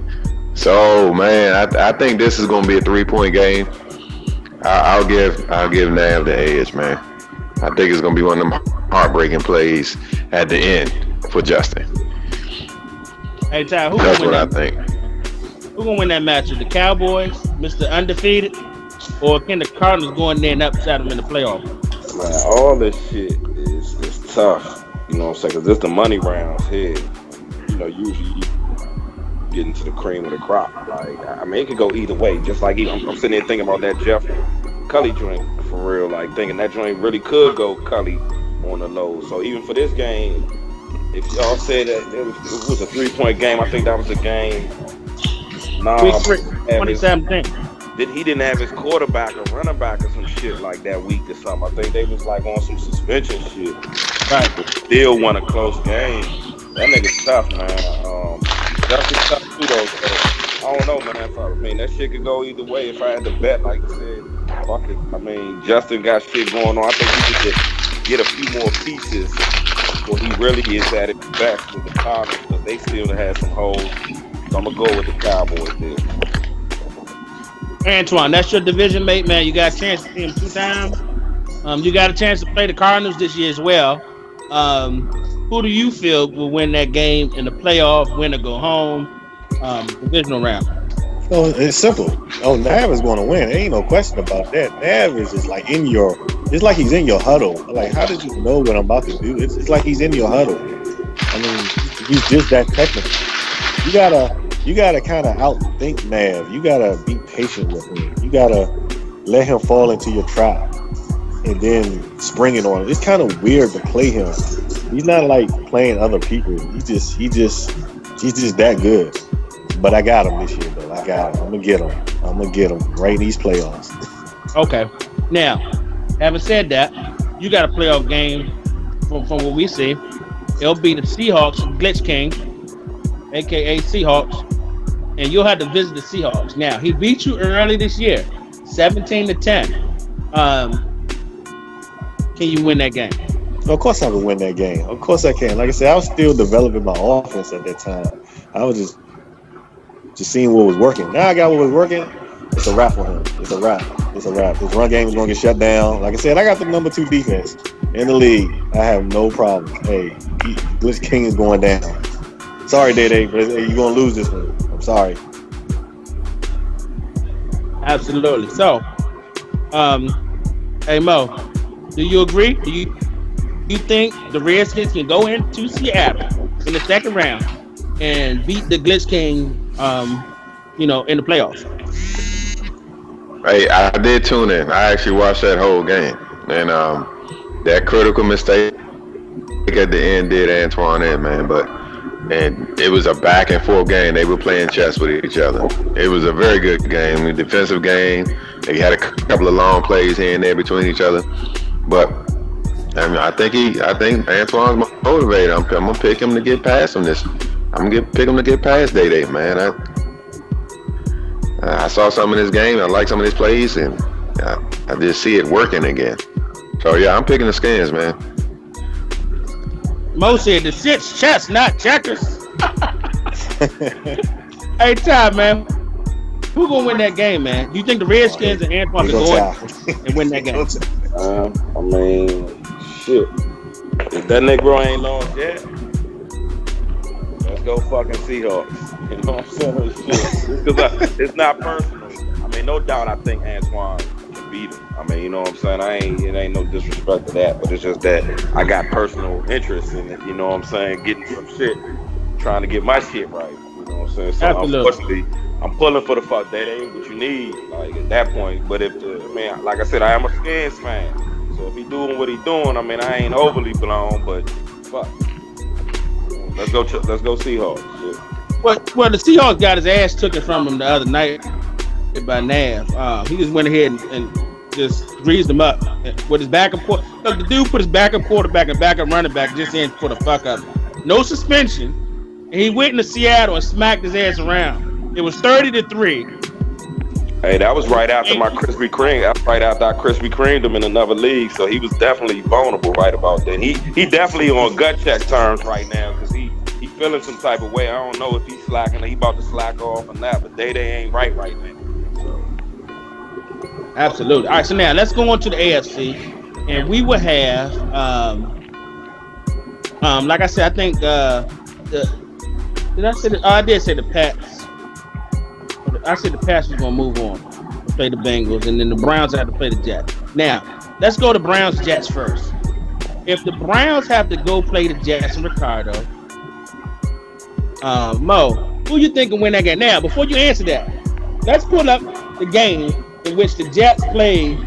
So, man, I think this is going to be a 3-point game. I'll give Nav the edge, man. I think it's going to be one of them heartbreaking plays at the end for Justin. Hey, Ty, that's what I think. Who's going to win that matchup? The Cowboys, Mr. Undefeated, or can the Cardinals go in there and upset them in the playoffs? Man, all this shit is tough. You know what I'm saying? Because it's the money rounds here. You know, usually you get into the cream of the crop. Like, I mean, it could go either way. Just like I'm sitting there thinking about that Jeff Cully joint for real. Like, thinking that joint really could go Cully on the low. So even for this game, if y'all said that it was a 3-point game, I think that was a game. Week 3, 2017. He didn't have his quarterback or running back or some shit like that week or something. I think they was like on some suspension shit. Right. But still won a close game. That nigga's tough, man. That's tough too, though. So, I don't know, man. I mean, that shit could go either way. If I had to bet, like you said, fuck it. I mean, Justin got shit going on. I think he could just get a few more pieces where he really is at it best with the Cardinals, because they still have some holes. So I'm going to go with the Cowboys there. Antoine, that's your division mate, man. You got a chance to see him 2 times. You got a chance to play the Cardinals this year as well. Who do you feel will win that game in the playoff, win or go home, divisional round? So it's simple. Nav is going to win. There ain't no question about that. Nav is just like it's like he's in your huddle. Like, how did you know what I'm about to do? It's like he's in your huddle. I mean, he's just that technical. You gotta kind of outthink Nav. You gotta be patient with him. You gotta let him fall into your trap and then spring it on him. It's kind of weird to play him. He's not like playing other people. He's just that good. But I got him this year, though. I got him. I'm gonna get him right in these playoffs. Okay. Now, having said that, you got a playoff game from what we see. It'll be the Seahawks, Glitch King, aka Seahawks, and you'll have to visit the Seahawks. Now, he beat you early this year, 17-10. Can you win that game? Of course I can win that game. Of course I can. Like I said, I was still developing my offense at that time. I was just seeing what was working. Now I got what was working. It's a wrap for him. It's a wrap. It's a wrap. His run game is going to get shut down. Like I said, I got the number 2 defense in the league. I have no problem. Hey, Glitch King is going down. Sorry, Day, but you're going to lose this one. I'm sorry. Absolutely. So, hey Mo, do you agree? Do you think the Redskins can go into Seattle in the second round and beat the Glitch King, in the playoffs? Hey, I did tune in. I actually watched that whole game, and that critical mistake at the end did Antoine in, man. And it was a back and forth game. They were playing chess with each other. It was a very good game, a defensive game. They had a couple of long plays here and there between each other, but I mean, I think Antoine's motivated. I'm gonna pick him to get past him this. I'm gonna pick him to get past Day, man. I saw some of this game. I like some of his plays, and I just see it working again. So yeah, I'm picking the Skins, man. Mo said the shit's chess, not checkers. Hey, Ty, man, who gonna win that game, man? Do you think the Redskins and Antoine can go in and win that game? I mean, shit. If that Negro ain't lost yet, let's go fucking Seahawks. You know what I'm saying? Because it's not personal. I mean, no doubt I think Antoine can beat him. I mean, you know what I'm saying? It ain't no disrespect to that, but it's just that I got personal interest in it, you know what I'm saying? Getting some shit, trying to get my shit right. You know what I'm saying? So unfortunately, I'm pulling for the fuck. That ain't what you need, like at that point. But like I said, I am a Skins fan. So if he doing what he doing, I mean, I ain't overly blown, but fuck. Let's go Seahawks. Shit. Well, the Seahawks got his ass taken from him the other night by Nav. He just went ahead and just greased him up with his backup. Look, the dude put his backup quarterback and backup running back just in for the fuck up. No suspension. And he went into Seattle and smacked his ass around. It was 30-3. Hey, that was right after my Krispy Kreme. That's right after I Krispy Kremed him in another league. So he was definitely vulnerable right about that. He definitely on gut check terms right now because he feeling some type of way. I don't know if he's slacking. He about to slack off or not, but they ain't right now. So. Absolutely. All right, so now let's go on to the AFC, and we will have, like I said, I think I did say the Pats. I said the Pats was gonna move on to play the Bengals, and then the Browns have to play the Jets. Now let's go to Browns Jets first. If the Browns have to go play the Jets and Ricardo, Mo, who you think will win that game? Now, before you answer that, let's pull up the game in which the Jets played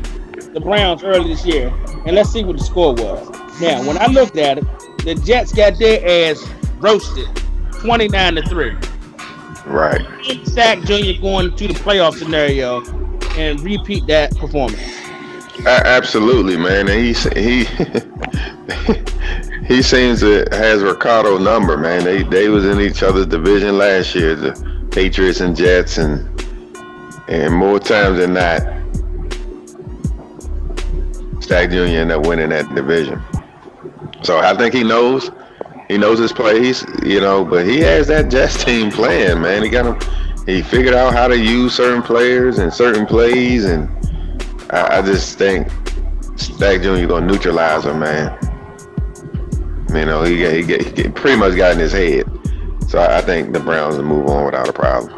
the Browns early this year, and let's see what the score was. Now, when I looked at it, the Jets got their ass roasted, 29-3. Right. Sack Jr. going to the playoff scenario and repeat that performance. Absolutely, man. And he seems to has Ricardo number, man. They was in each other's division last year, the Patriots and Jets, and more times than not, Sack Jr. ended up winning that division. So I think he knows his plays, but he has that Jets team playing, man. He figured out how to use certain players and certain plays, and I just think Sack Jr. gonna neutralize him, man. He pretty much got in his head. So I think the Browns will move on without a problem.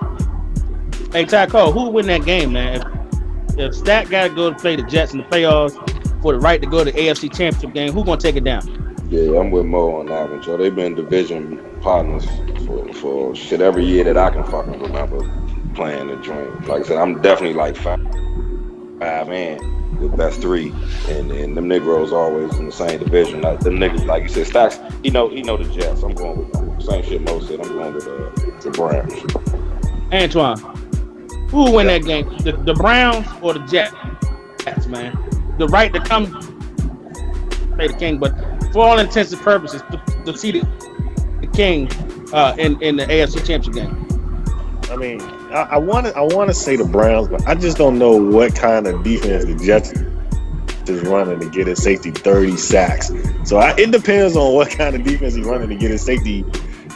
Hey, Ty Cole, who will win that game, man? If Stack got to go to play the Jets in the playoffs for the right to go to the AFC Championship game, who's gonna take it down? Yeah, I'm with Mo on that one, Joe. They've been division partners for shit every year that I can fucking remember playing the joint. Like I said, I'm definitely like five and the best three, and them Negroes always in the same division. Like them niggas, like you said, Stacks. He know the Jets. I'm going with them. Same shit Mo said. I'm going with the Browns. Antoine, who will win that game? The Browns or the Jets, man? The right to come play the King, but for all intents and purposes, to see the King in the AFC Championship game? I mean, I want to say the Browns, but I just don't know what kind of defense the Jets is running to get his safety 30 sacks. So it depends on what kind of defense he's running to get his safety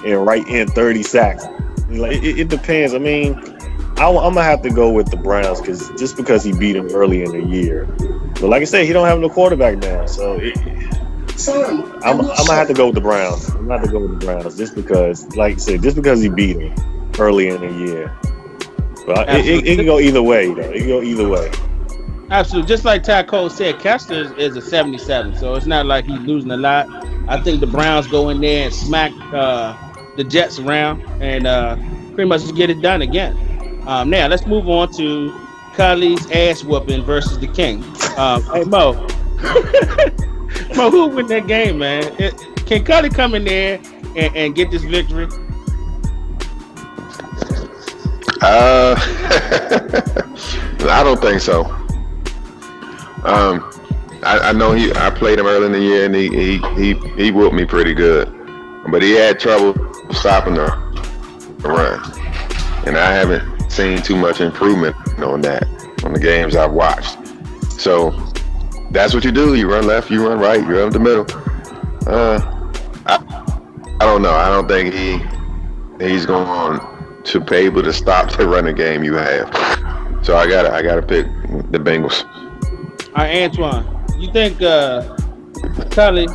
and right in 30 sacks. It depends. I mean, I'm gonna have to go with the Browns because he beat him early in the year. But like I said, he don't have no quarterback now, so I'm gonna have to go with the Browns. I'm gonna have to go with the Browns just because, like I said, just because he beat him early in the year. But it can go either way, though. It can go either way. Absolutely. Just like Ty Cole said, Kester is a 77, so it's not like he's losing a lot. I think the Browns go in there and smack the Jets around and pretty much just get it done again. Now, let's move on to Khalil's ass whooping versus the King. Hey, Mo. Mo, who win that game, man? Can Khalil come in there and get this victory? I don't think so. I know I played him early in the year and he whooped me pretty good, but he had trouble stopping the run, and I haven't seen too much improvement on that on the games I've watched. So that's what you do. You run left, you run right, you run up the middle. I don't know. I don't think he's going to be able to stop the running game you have. So I gotta pick the Bengals. All right, Antoine, you think Khalil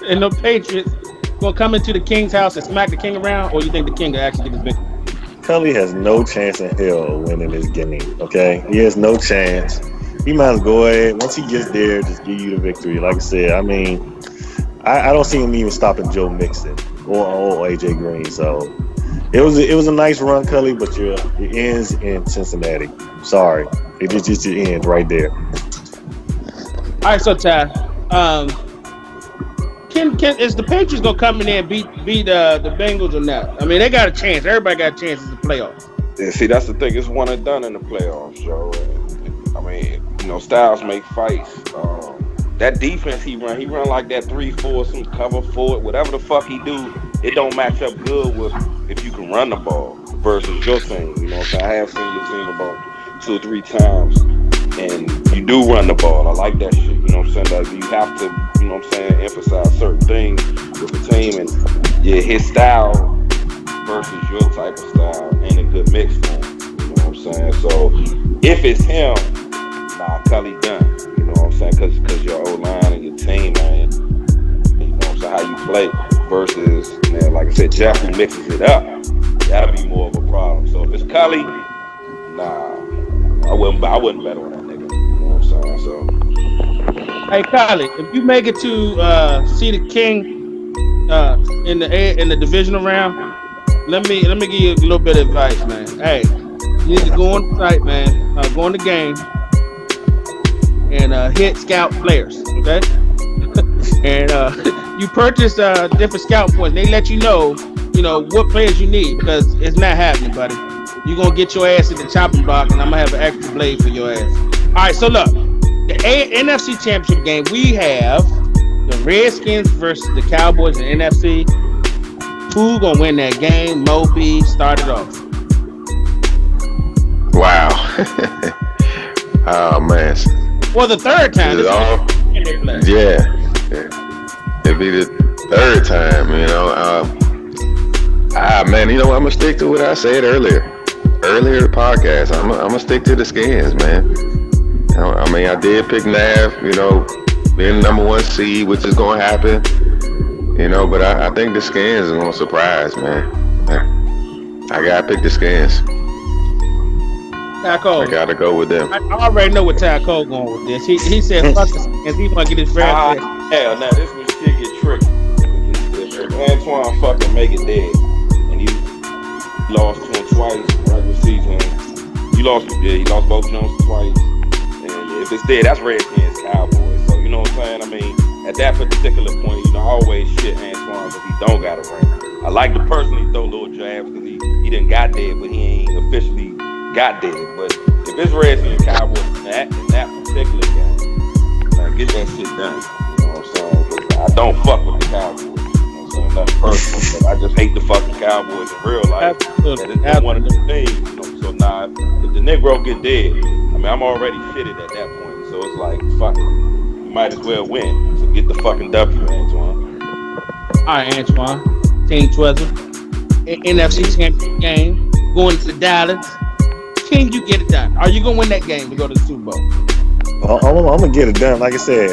and the Patriots gonna come into the King's house and smack the King around, or you think the King will actually get this victory? Khalil has no chance in hell of winning this game. Okay, he has no chance. He might as well go ahead. Once he gets there, just give you the victory. Like I said, I mean, I don't see him even stopping Joe Mixon or AJ Green. So it was a nice run, Khalil, but it ends in Cincinnati. I'm sorry, it just ends right there. All right, so Ty, is the Patriots gonna come in there and beat the Bengals or not? I mean, they got a chance. Everybody got a chance in the playoffs. Yeah, see, that's the thing. It's one and done in the playoffs, Joe. I mean, styles make fights. That defense he run like that 3-4, some cover 4, whatever the fuck he do. It don't match up good with if you can run the ball versus your team. You know what I'm saying? I have seen your team about 2 or 3 times, and you do run the ball. I like that shit. You know what I'm saying? Like, you have to, you know what I'm saying, emphasize certain things with the team, and yeah, his style versus your type of style ain't a good mix for him. You know what I'm saying? So if it's him, Khalil done. You know what I'm saying? Because your O-line and your team, man. You know what I'm saying? How you play versus, man, like I said, Jeff who mixes it up. That'll be more of a problem. So if it's Khalil, I wouldn't bet on that nigga. You know what I'm saying? So, hey, Khalil, if you make it to see the King in the divisional round, let me give you a little bit of advice, man. Hey, you need to go on the site, man. Go on the game. And hit scout players, okay? And you purchase different scout points. They let you know what players you need, because it's not happening, buddy. You're gonna get your ass in the chopping block, and I'm gonna have an extra blade for your ass. All right, so look, the NFC Championship game, we have the Redskins versus the Cowboys in the NFC. Who gonna win that game? Moby started off. Wow. Oh man. For the third time. Yeah. It'd be the third time, you know. Man, you know what? I'm gonna stick to what I said earlier in the podcast. I'm gonna stick to the Skins, man. I mean, I did pick Nav, being the number 1 seed, which is gonna happen, but I think the Skins is gonna surprise, man. I gotta pick the Skins. Ty Cole. I gotta go with them. I already know what Ty Cole going with this. He said fuck the Skins. He want to get his draft pick. Hell, now this was shit get tricky. If Antoine fucking make it dead, and you lost to him twice regular season, he lost both Jones twice, and if it's dead, that's Redskins Cowboys. So you know what I'm saying? I mean, at that particular point, I always shit Antoine if he don't got a ring. I like the person he throw little jabs because he didn't got dead, but he ain't officially got dead. But if it's Redskins Cowboys in that particular game, get that shit done. You know what I'm saying? I don't fuck with the Cowboys. You know what I'm saying? Nothing personal, but I just hate the fucking Cowboys in real life. Absolutely. And it's one of them things, you know. So now, if the Negro get dead, I mean, I'm already shitted at that point. So it's like, fuck it. You might as well win. So get the fucking W, Antoine. All right, Antoine. Team Twizzle. NFC Championship game. Going to Dallas. Can you get it done? Are you going to win that game to go to the Super Bowl? I'm going to get it done. Like I said,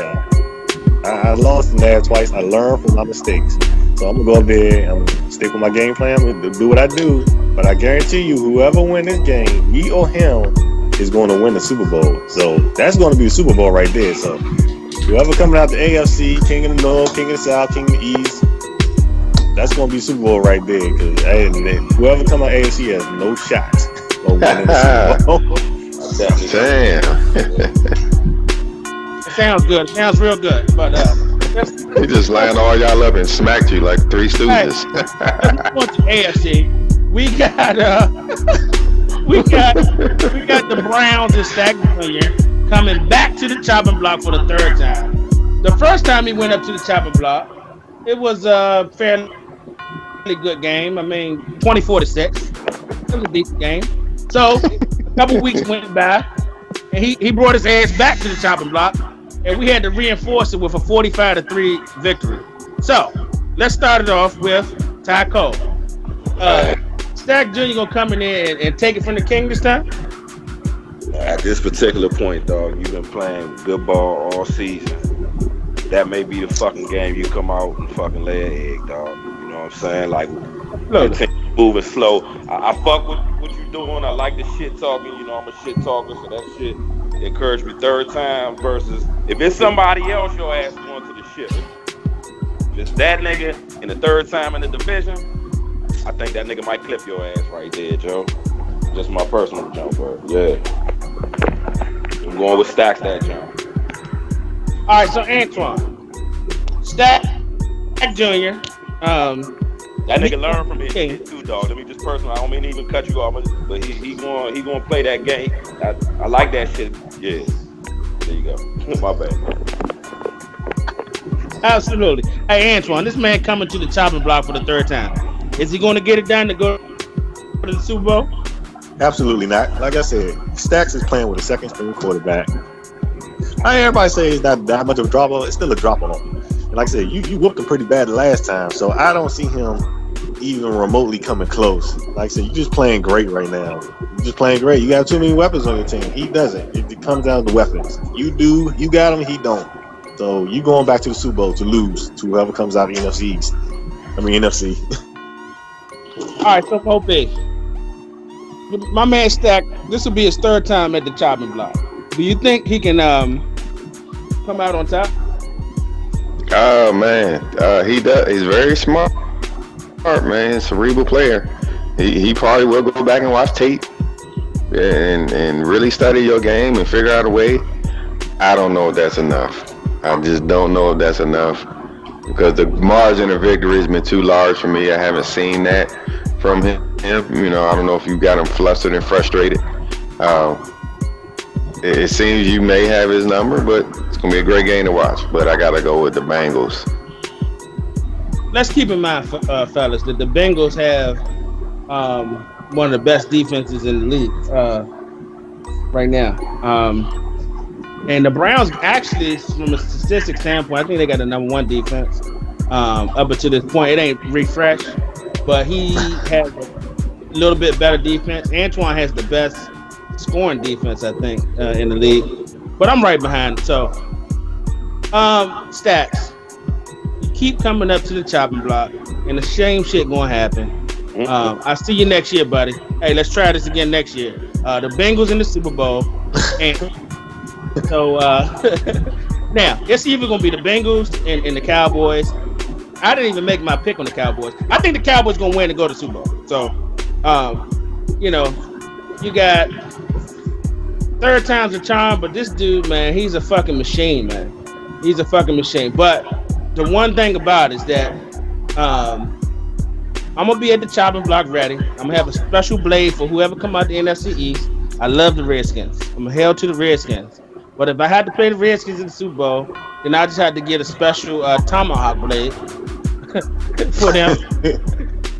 I lost the last twice. I learned from my mistakes. So I'm going to go up there. I'm going to stick with my game plan. I'm going to do what I do. But I guarantee you, whoever wins this game, he or him, is going to win the Super Bowl. So that's going to be the Super Bowl right there. So whoever coming out the AFC, King of the North, King of the South, King of the East, that's going to be Super Bowl right there. Because whoever come out AFC has no shot of winning the Super Bowl. Damn. It sounds good. It sounds real good. But he just lined all y'all up and smacked you like Three Stooges. Let's go to AFC. We got the Browns and Stack Jr. coming back to the chopping block for the third time. The first time he went up to the chopping block, it was a fairly good game. I mean, 24-6. It was a decent game. So a couple weeks went by, and he brought his ass back to the chopping block, and we had to reinforce it with a 45-3 victory. So let's start it off with Ty Cole. Stack Jr. gonna come in there and take it from the king this time? At this particular point, dog, you've been playing good ball all season. That may be the fucking game you come out and fucking lay an egg, dog. You know what I'm saying? Like, moving slow. I fuck with what you doing. I like the shit talking. You know, I'm a shit talker, so that shit encouraged me third time versus if it's somebody else, your ass going to the ship. If it's that nigga in the third time in the division, I think that nigga might clip your ass right there, Joe. Just my personal jump, bro. Yeah. I'm going with Stacks that jump. All right, so Antoine, Stack Jr. That nigga learned from his too, dog. Let me just personal. I don't mean to even cut you off, but he gonna play that game. I like that shit. Yeah. There you go. My bad. Absolutely. Hey, Antoine, this man coming to the chopping block for the third time. Is he going to get it done to go to the Super Bowl? Absolutely not. Like I said, Stacks is playing with a second string quarterback. Everybody say it's not that much of a drop off. It's still a drop off. And like I said, you whooped him pretty bad the last time, so I don't see him even remotely coming close. Like I said, you're just playing great right now. You're just playing great. You got too many weapons on your team. He doesn't. It comes down to weapons. You do. You got him. He don't. So you going back to the Super Bowl to lose to whoever comes out of the NFC East. NFC. All right, so Hope, my man Stack, this will be his third time at the chopping block. Do you think he can come out on top? Oh man, he does. He's very smart, man. Cerebral player. He probably will go back and watch tape and really study your game and figure out a way. I don't know if that's enough. I just don't know if that's enough because the margin of victory has been too large for me. I haven't seen that from him. You know, I don't know if you got him flustered and frustrated. It seems you may have his number, but it's going to be a great game to watch. But I got to go with the Bengals. Let's keep in mind, fellas, that the Bengals have one of the best defenses in the league right now. And the Browns actually, from a statistics standpoint, I think they got the number one defense. Up until this point, it ain't refreshed, but he has a little bit better defense. Antoine has the best scoring defense, I think, in the league. But I'm right behind him. So, Stacks, you keep coming up to the chopping block, and the same shit gonna happen. I'll see you next year, buddy. Hey, let's try this again next year. The Bengals in the Super Bowl. And so, now, it's either gonna be the Bengals and the Cowboys. I didn't even make my pick on the Cowboys. I think the Cowboys gonna win and go to the Super Bowl. So, you know, you got third time's a charm, but this dude, man, he's a fucking machine, man. He's a fucking machine. But the one thing about it is that I'm gonna be at the chopping block ready. I'm gonna have a special blade for whoever come out the NFC East. I love the Redskins. I'm held to the Redskins. But if I had to play the Redskins in the Super Bowl, then I just had to get a special tomahawk blade for them.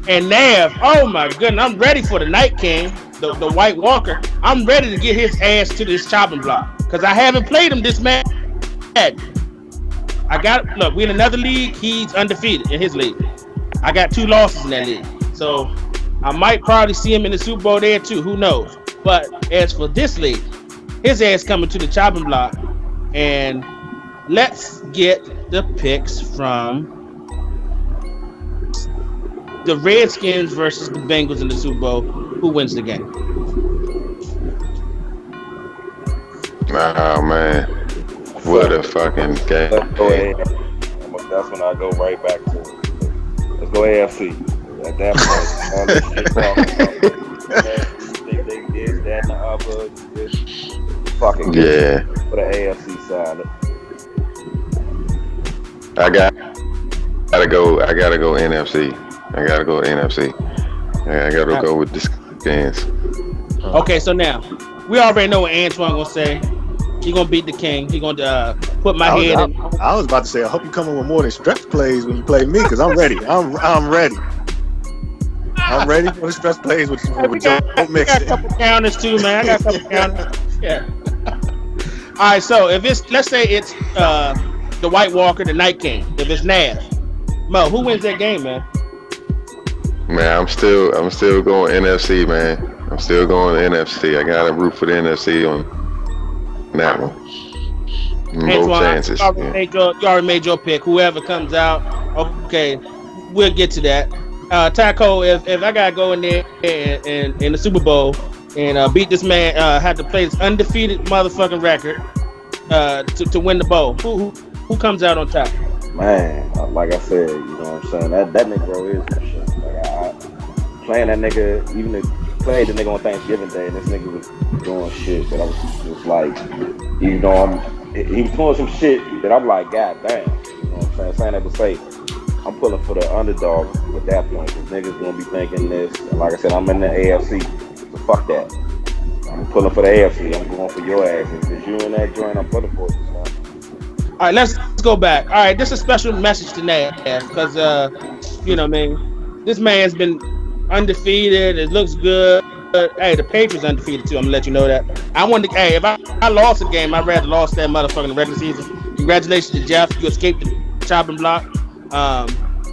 And Nav, oh my goodness, I'm ready for the Night King, the White Walker. I'm ready to get his ass to this chopping block because I haven't played him this match. Look, we in another league. He's undefeated in his league. I got 2 losses in that league, so I might probably see him in the Super Bowl there too. Who knows? But as for this league, his ass coming to the chopping block, and let's get the picks from the Redskins versus the Bengals in the Super Bowl. Who wins the game? Oh man, what a fucking game! Go ahead. That's when I go right back to. Let's go AFC. At that point, all this shit talking about. They did that and the other. Just fucking yeah. For the AFC side. I gotta go NFC. I gotta go NFC. I gotta go with the Skins. Okay, so now we already know what Antoine gonna say. He gonna beat the King. He gonna put my head in. I was about to say, I hope you come in with more than stretch plays when you play me, because I'm ready. I'm ready. I'm ready for the stretch plays with Joe Mixon. I got a couple counters too, man. I got a couple counters. Yeah. All right, so if let's say it's the White Walker, the Night King. If it's Nav, Mo, who wins that game, man? Man, I'm still going NFC, man. I'm still going NFC. I gotta root for the NFC on that one. Both chances. You already made your pick. Whoever comes out, okay, we'll get to that. Taco, if I gotta go in there and in the Super Bowl and beat this man, have to play this undefeated motherfucking record to win the bowl. Who comes out on top? Man, like I said, you know what I'm saying? That nigga is some shit. Like I playing that nigga, even played the nigga on Thanksgiving Day, and this nigga was doing shit that I was just like, even though he was doing some shit that I'm like, God damn, you know what I'm saying? Saying that to say, I'm pulling for the underdog at that point, because niggas gonna be thinking this, and like I said, I'm in the AFC, so fuck that. I'm pulling for the AFC, I'm going for your ass. If you in that joint, I'm pulling for it. All right, let's go back. All right, this is a special message to Nav, because, you know what I mean, this man's been undefeated. It looks good. Hey, the Patriots undefeated, too. I'm going to let you know that. If I lost a game, I'd rather lost that motherfucking regular season. Congratulations to Jeff. You escaped the chopping block.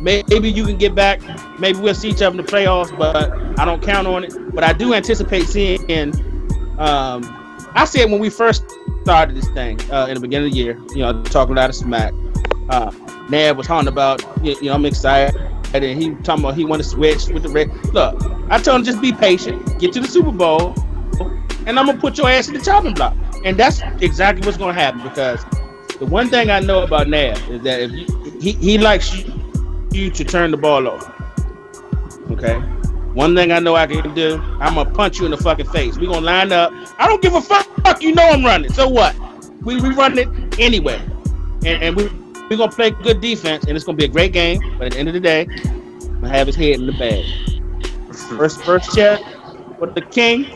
Maybe you can get back. Maybe we'll see each other in the playoffs, but I don't count on it. But I do anticipate seeing, I said when we first started this thing in the beginning of the year, you know, talking a lot of smack. Nav was talking about, you know, I'm excited, and he talking about he want to switch with the red. Look, I told him just be patient, get to the Super Bowl, and I'm gonna put your ass in the chopping block, and that's exactly what's gonna happen. Because the one thing I know about Nav is that if he likes you to turn the ball over. Okay. One thing I know I can do, I'm gonna punch you in the fucking face. We gonna line up. I don't give a fuck. You know I'm running. So what? We run it anyway, and we gonna play good defense, and it's gonna be a great game. But at the end of the day, I'm gonna have his head in the bag. First check with the King.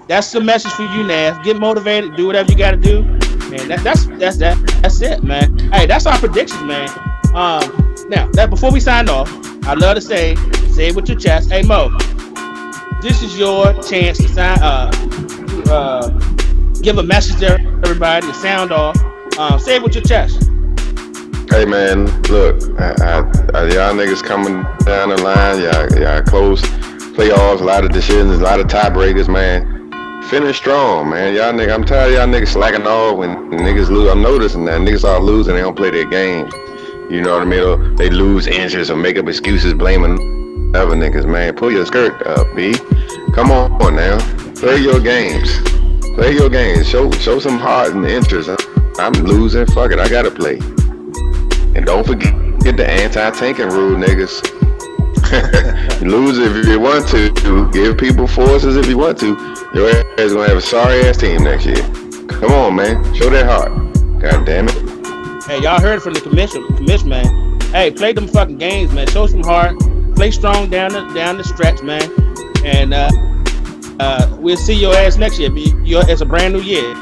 That's the message for you, Nav. Get motivated. Do whatever you gotta do, man. That's it, man. Hey, that's our predictions, man. Now that before we sign off, I love to say it with your chest. Hey Mo, this is your chance to give a message to everybody, to sound off. Say it with your chest. Hey man, look, y'all niggas coming down the line, y'all close playoffs, a lot of decisions, a lot of tiebreakers, man. Finish strong, man. Y'all niggas, I'm tired of y'all niggas slacking off when niggas lose. I'm noticing that niggas are losing, they don't play their games. You know what I mean? They lose inches or make up excuses blaming other niggas, man. Pull your skirt up, B. Come on now. Play your games. Play your games. Show some heart and interest. I'm losing. Fuck it. I gotta play. And don't forget the anti-tanking rule, niggas. Lose if you want to. Give people forces if you want to. Your ass is gonna have a sorry ass team next year. Come on, man. Show that heart. God damn it. Hey, y'all heard from the commission, man. Hey, play them fucking games, man. Show some heart. Play strong down the stretch, man. And we'll see your ass next year. It's a brand new year.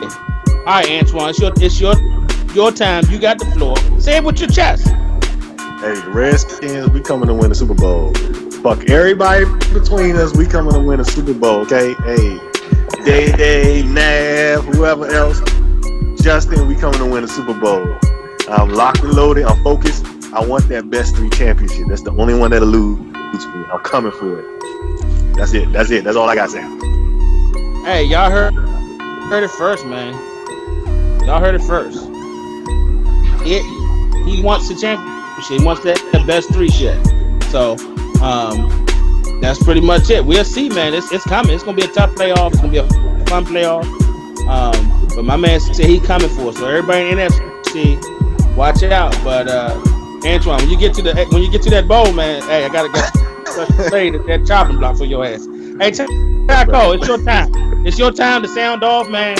All right, Antoine, it's your time. You got the floor. Say it with your chest. Hey, the Redskins, we coming to win the Super Bowl. Fuck everybody between us, we coming to win a Super Bowl, okay? Hey, Day, Nav, whoever else, Justin, we coming to win a Super Bowl. I'm locked and loaded. I'm focused. I want that best 3 championship. That's the only one that'll lose me. I'm coming for it. That's it. That's all I got to say. Hey, y'all heard it first, man. Y'all heard it first. He wants the championship. He wants that best 3 shit. So, that's pretty much it. We'll see, man. It's coming. It's gonna be a tough playoff. It's gonna be a fun playoff. But my man said he's coming for us. So everybody in NFC, watch out. But Antoine, when you get to that bowl, man, hey, I gotta say that chopping block for your ass. Hey, Taco, it's your time. It's your time to sound off, man.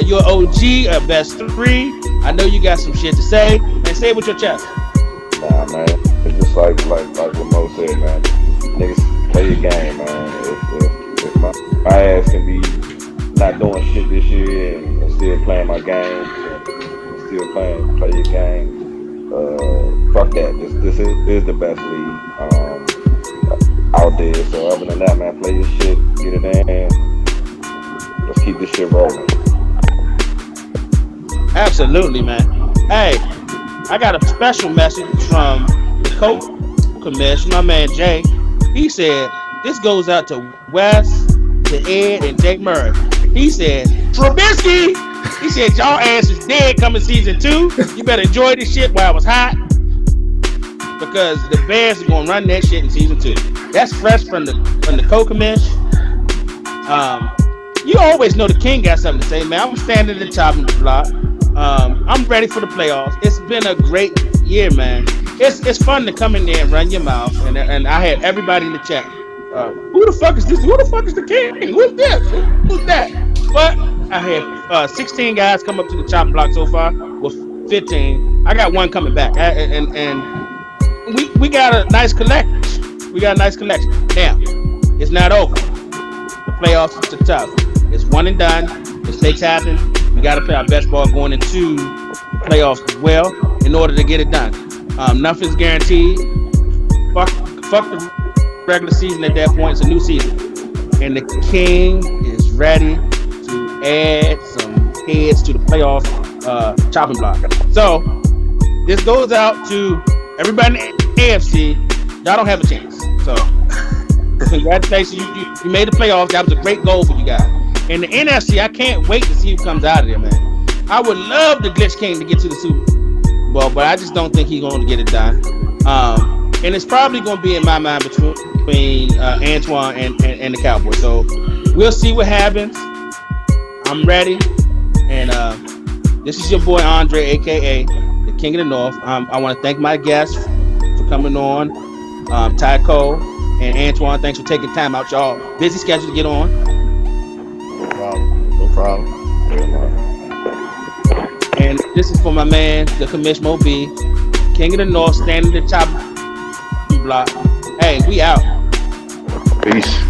You're OG, best 3. I know you got some shit to say, and say it with your chest. Nah, man. It's just like what Mo said, man. Niggas play your game, man. If my ass can be not doing shit this year and still playing my game, and still play your game. Fuck that. This is the best league out there. So other than that, man, play your shit, get it in. Let's keep this shit rolling. Absolutely, man. Hey, I got a special message from the co-commissioner, my man Jay. He said, this goes out to Wes, to Ed, and Jake Murray. He said, Trubisky! He said, y'all ass is dead coming season 2. You better enjoy this shit while it was hot. Because the Bears are going to run that shit in season 2. That's fresh from the co-commish. You always know the king got something to say, man. I'm standing at the top of the block. I'm ready for the playoffs. It's been a great year, man. It's fun to come in there and run your mouth. And I had everybody in the chat. Who the fuck is this? Who the fuck is the king? Who's this? Who's that? But I had 16 guys come up to the chopping block so far. With 15. I got one coming back. And we got a nice collection. Now, it's not over. The playoffs are tough. It's one and done. Mistakes happen. We got to play our best ball going into the playoffs as well in order to get it done. Nothing's guaranteed. Fuck the regular season at that point. It's a new season. And the king is ready to add some heads to the playoff chopping block. So, this goes out to everybody in the AFC. Y'all don't have a chance. So, congratulations. You made the playoffs. That was a great goal for you guys. In the NFC, I can't wait to see who comes out of there, man. I would love the Glitch King to get to the Super Bowl, but I just don't think he's going to get it done. And it's probably going to be in my mind between Antoine and the Cowboys. So we'll see what happens. I'm ready. And this is your boy Andre, a.k.a. the King of the North. I want to thank my guests for coming on. Tyco and Antoine, thanks for taking time out y'all busy schedule to get on. No problem. And this is for my man, the Commish Mo B, King of the North, standing at the top block. Hey, we out. Peace.